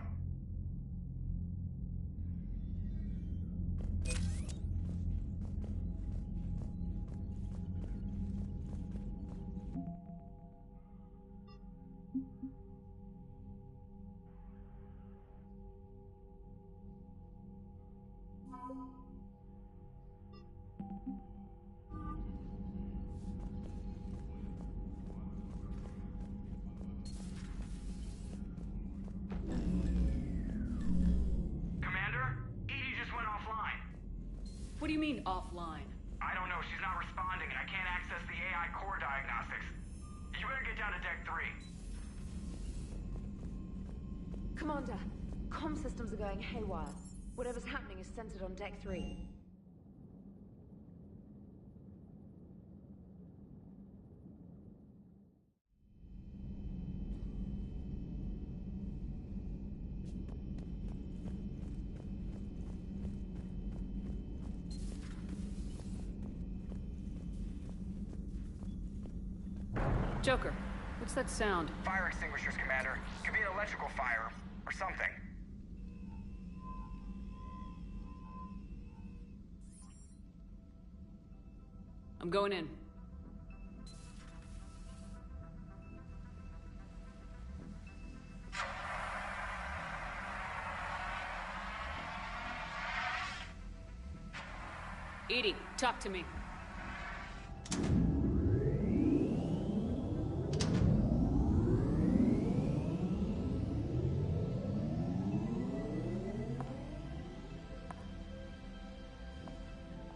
What do you mean, offline? I don't know. She's not responding, and I can't access the AI core diagnostics. You better get down to Deck 3. Commander, comm systems are going haywire. Whatever's happening is centered on Deck 3. Joker, what's that sound? Fire extinguishers, Commander. Could be an electrical fire, or something. I'm going in. Edie, talk to me.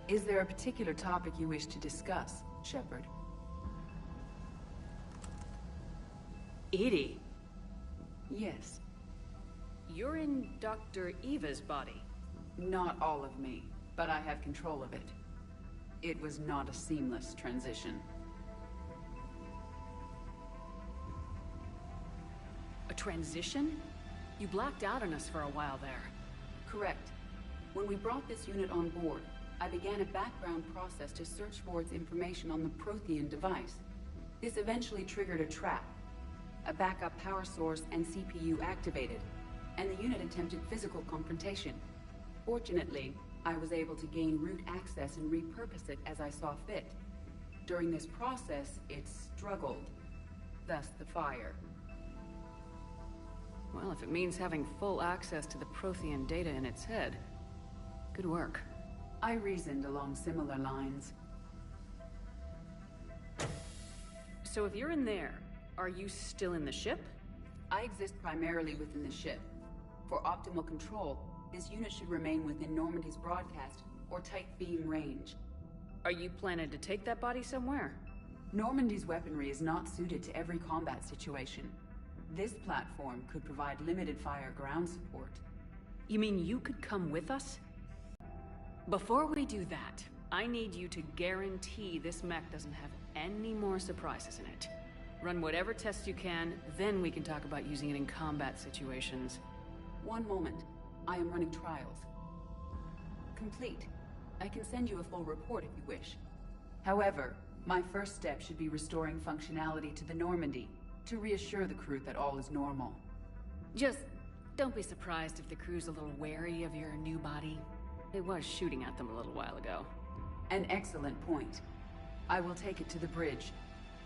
Is there a particular topic you wish to discuss, Shepard? Edie? Yes. You're in Dr. Eva's body. Not all of me, but I have control of it. It was not a seamless transition. A transition? You blacked out on us for a while there. Correct. When we brought this unit on board, I began a background process to search for its information on the Prothean device. This eventually triggered a trap. A backup power source and CPU activated, and the unit attempted physical confrontation. Fortunately, I was able to gain root access and repurpose it as I saw fit. During this process, it struggled. Thus the fire. Well, if it means having full access to the Prothean data in its head, good work. I reasoned along similar lines. So if you're in there, are you still in the ship? I exist primarily within the ship. For optimal control, this unit should remain within Normandy's broadcast or tight beam range. Are you planning to take that body somewhere? Normandy's weaponry is not suited to every combat situation. This platform could provide limited fire ground support. You mean you could come with us? Before we do that, I need you to guarantee this mech doesn't have any more surprises in it. Run whatever tests you can, then we can talk about using it in combat situations. One moment. I am running trials. Complete. I can send you a full report if you wish. However, my first step should be restoring functionality to the Normandy, to reassure the crew that all is normal. Just don't be surprised if the crew's a little wary of your new body. It was shooting at them a little while ago. An excellent point. I will take it to the bridge.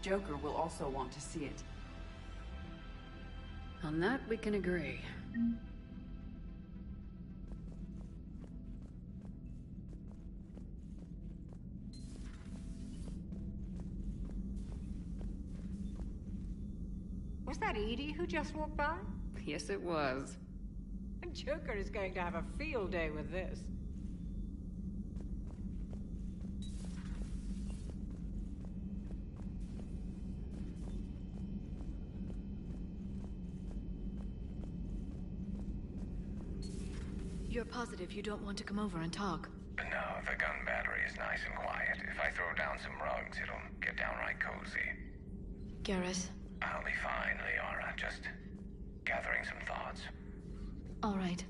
Joker will also want to see it. On that, we can agree. Was that Edie who just walked by? Yes, it was. Joker is going to have a field day with this. You're positive you don't want to come over and talk? No, the gun battery is nice and quiet. If I throw down some rugs, it'll get downright cozy. Garrus? I'll be fine, Liara. Just gathering some thoughts. All right.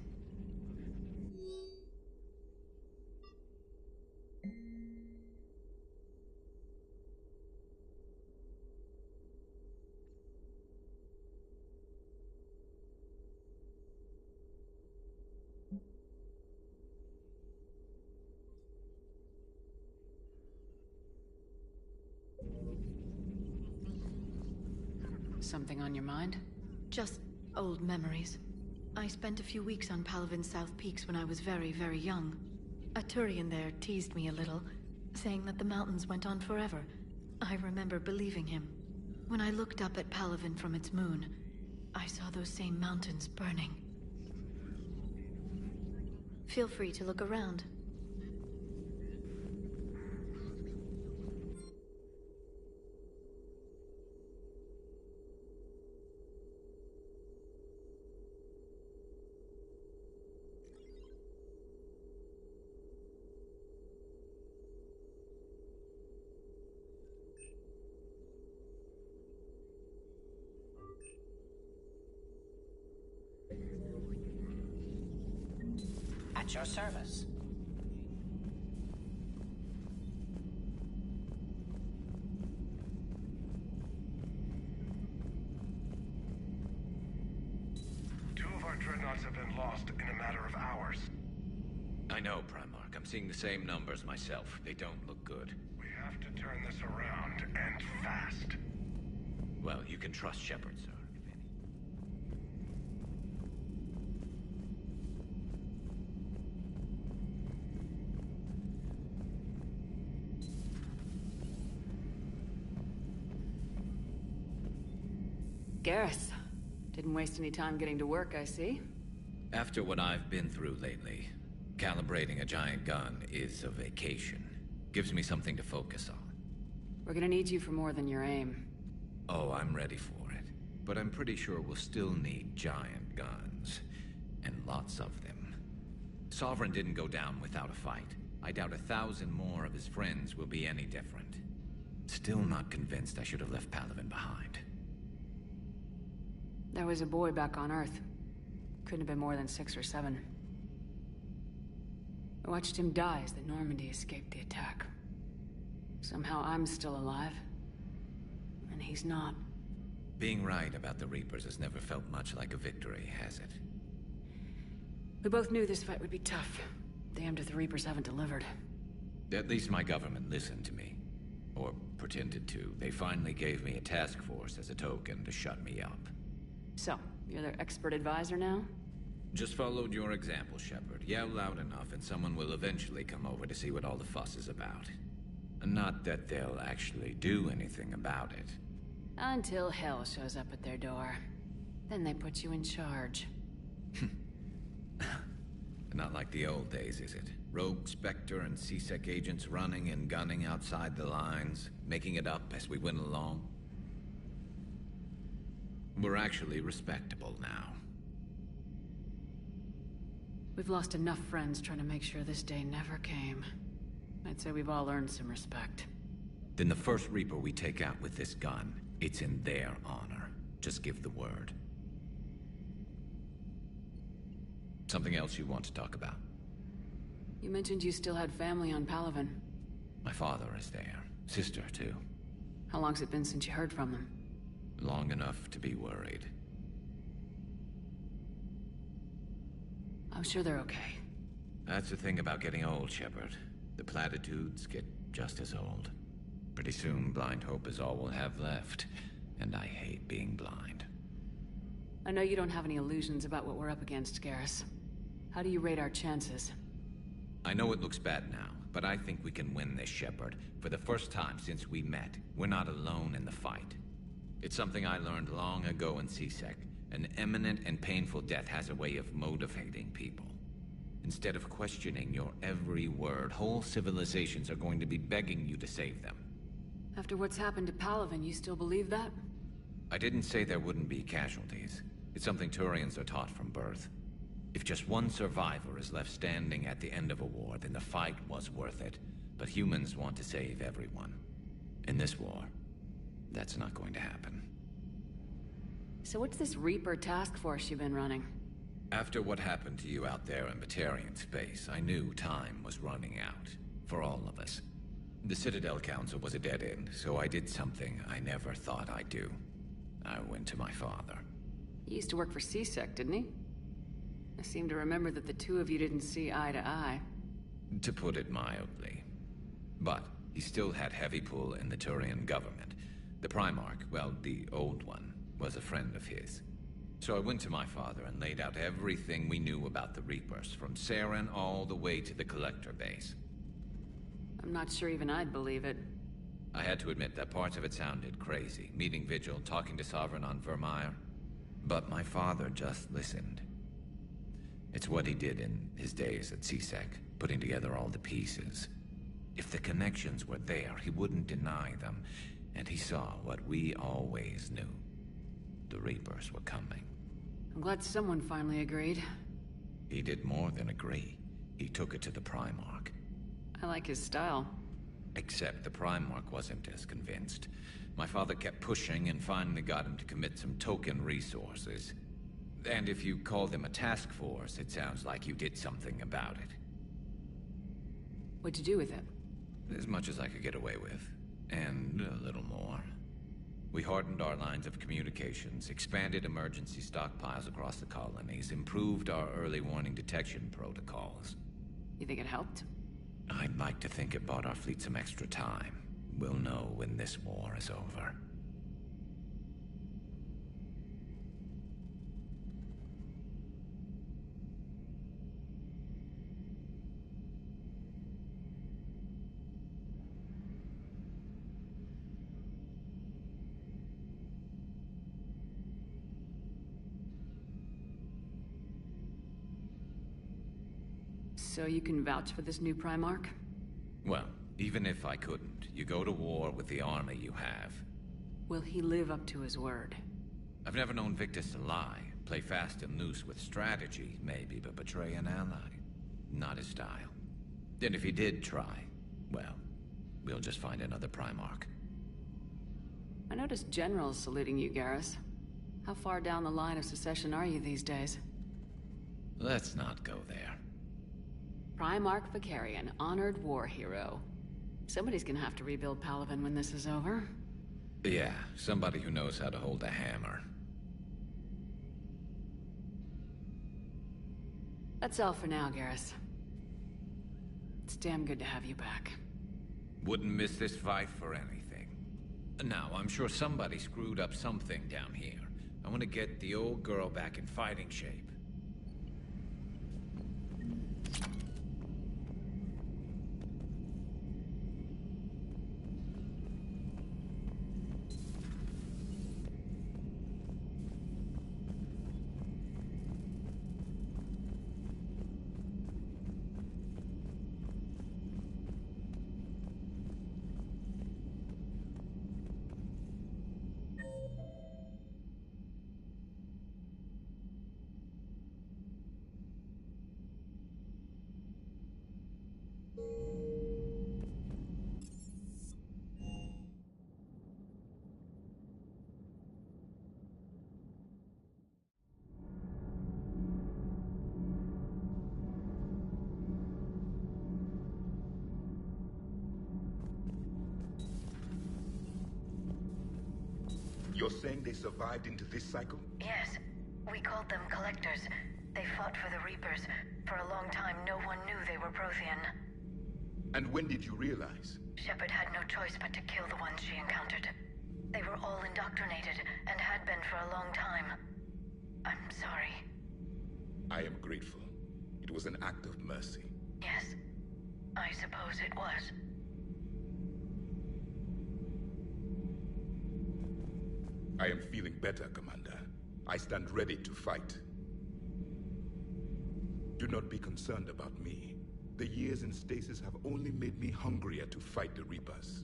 Something on your mind? Just old memories. I spent a few weeks on Palavin's South Peaks when I was very, very young. A Turian there teased me a little, saying that the mountains went on forever. I remember believing him. When I looked up at Palavin from its moon, I saw those same mountains burning. Feel free to look around. At your service. Two of our dreadnoughts have been lost in a matter of hours. I know, Primarch. I'm seeing the same numbers myself. They don't look good. We have to turn this around, and fast. Well, you can trust Shepard, sir. Garrus. Didn't waste any time getting to work, I see. After what I've been through lately, calibrating a giant gun is a vacation. Gives me something to focus on. We're gonna need you for more than your aim. Oh, I'm ready for it. But I'm pretty sure we'll still need giant guns. And lots of them. Sovereign didn't go down without a fight. I doubt 1,000 more of his friends will be any different. Still not convinced I should have left Palavin behind. There was a boy back on Earth. Couldn't have been more than 6 or 7. I watched him die as the Normandy escaped the attack. Somehow I'm still alive. And he's not. Being right about the Reapers has never felt much like a victory, has it? We both knew this fight would be tough. Damned if the Reapers haven't delivered. At least my government listened to me. Or pretended to. They finally gave me a task force as a token to shut me up. So, you're their expert advisor now? Just followed your example, Shepard. Yell loud enough and someone will eventually come over to see what all the fuss is about. Not that they'll actually do anything about it. Until hell shows up at their door. Then they put you in charge. Not like the old days, is it? Rogue Spectre and C-Sec agents running and gunning outside the lines, making it up as we went along. We're actually respectable now. We've lost enough friends trying to make sure this day never came. I'd say we've all earned some respect. Then the first Reaper we take out with this gun, it's in their honor. Just give the word. Something else you want to talk about? You mentioned you still had family on Palaven. My father is there. Sister, too. How long's it been since you heard from them? Long enough to be worried. I'm sure they're okay. That's the thing about getting old, Shepard. The platitudes get just as old. Pretty soon, blind hope is all we'll have left. And I hate being blind. I know you don't have any illusions about what we're up against, Garrus. How do you rate our chances? I know it looks bad now, but I think we can win this, Shepard. For the first time since we met, we're not alone in the fight. It's something I learned long ago in C-Sec. An imminent and painful death has a way of motivating people. Instead of questioning your every word, whole civilizations are going to be begging you to save them. After what's happened to Palaven, you still believe that? I didn't say there wouldn't be casualties. It's something Turians are taught from birth. If just one survivor is left standing at the end of a war, then the fight was worth it. But humans want to save everyone. In this war, that's not going to happen. So what's this Reaper task force you've been running? After what happened to you out there in Batarian space, I knew time was running out. For all of us. The Citadel Council was a dead end, so I did something I never thought I'd do. I went to my father. He used to work for C-Sec, didn't he? I seem to remember that the two of you didn't see eye to eye. To put it mildly. But he still had heavy pull in the Turian government. The Primarch, well, the old one, was a friend of his. So I went to my father and laid out everything we knew about the Reapers, from Saren all the way to the Collector base. I'm not sure even I'd believe it. I had to admit that parts of it sounded crazy. Meeting Vigil, talking to Sovereign on Vermeer. But my father just listened. It's what he did in his days at C-Sec, putting together all the pieces. If the connections were there, he wouldn't deny them. And he saw what we always knew. The Reapers were coming. I'm glad someone finally agreed. He did more than agree. He took it to the Primarch. I like his style. Except the Primarch wasn't as convinced. My father kept pushing and finally got him to commit some token resources. And if you call them a task force, it sounds like you did something about it. What'd you do with it? As much as I could get away with. And a little more. We hardened our lines of communications, expanded emergency stockpiles across the colonies, improved our early warning detection protocols. You think it helped? I'd like to think it bought our fleet some extra time. We'll know when this war is over. So you can vouch for this new Primarch? Well, even if I couldn't, you go to war with the army you have. Will he live up to his word? I've never known Victus to lie. Play fast and loose with strategy, maybe, but betray an ally. Not his style. Then if he did try, well, we'll just find another Primarch. I noticed generals saluting you, Garrus. How far down the line of secession are you these days? Let's not go there. Primarch Vicarian, honored war hero. Somebody's gonna have to rebuild Palaven when this is over. Yeah, somebody who knows how to hold a hammer. That's all for now, Garrus. It's damn good to have you back. Wouldn't miss this fight for anything. Now, I'm sure somebody screwed up something down here. I want to get the old girl back in fighting shape. You're saying they survived into this cycle? Yes. We called them Collectors. They fought for the Reapers. For a long time, no one knew they were Prothean. And when did you realize? Shepard had no choice but to kill the ones she encountered. They were all indoctrinated, and had been for a long time. I'm sorry. I am grateful. It was an act of mercy. Yes. I suppose it was. I am feeling better, Commander. I stand ready to fight. Do not be concerned about me. The years in stasis have only made me hungrier to fight the Reapers.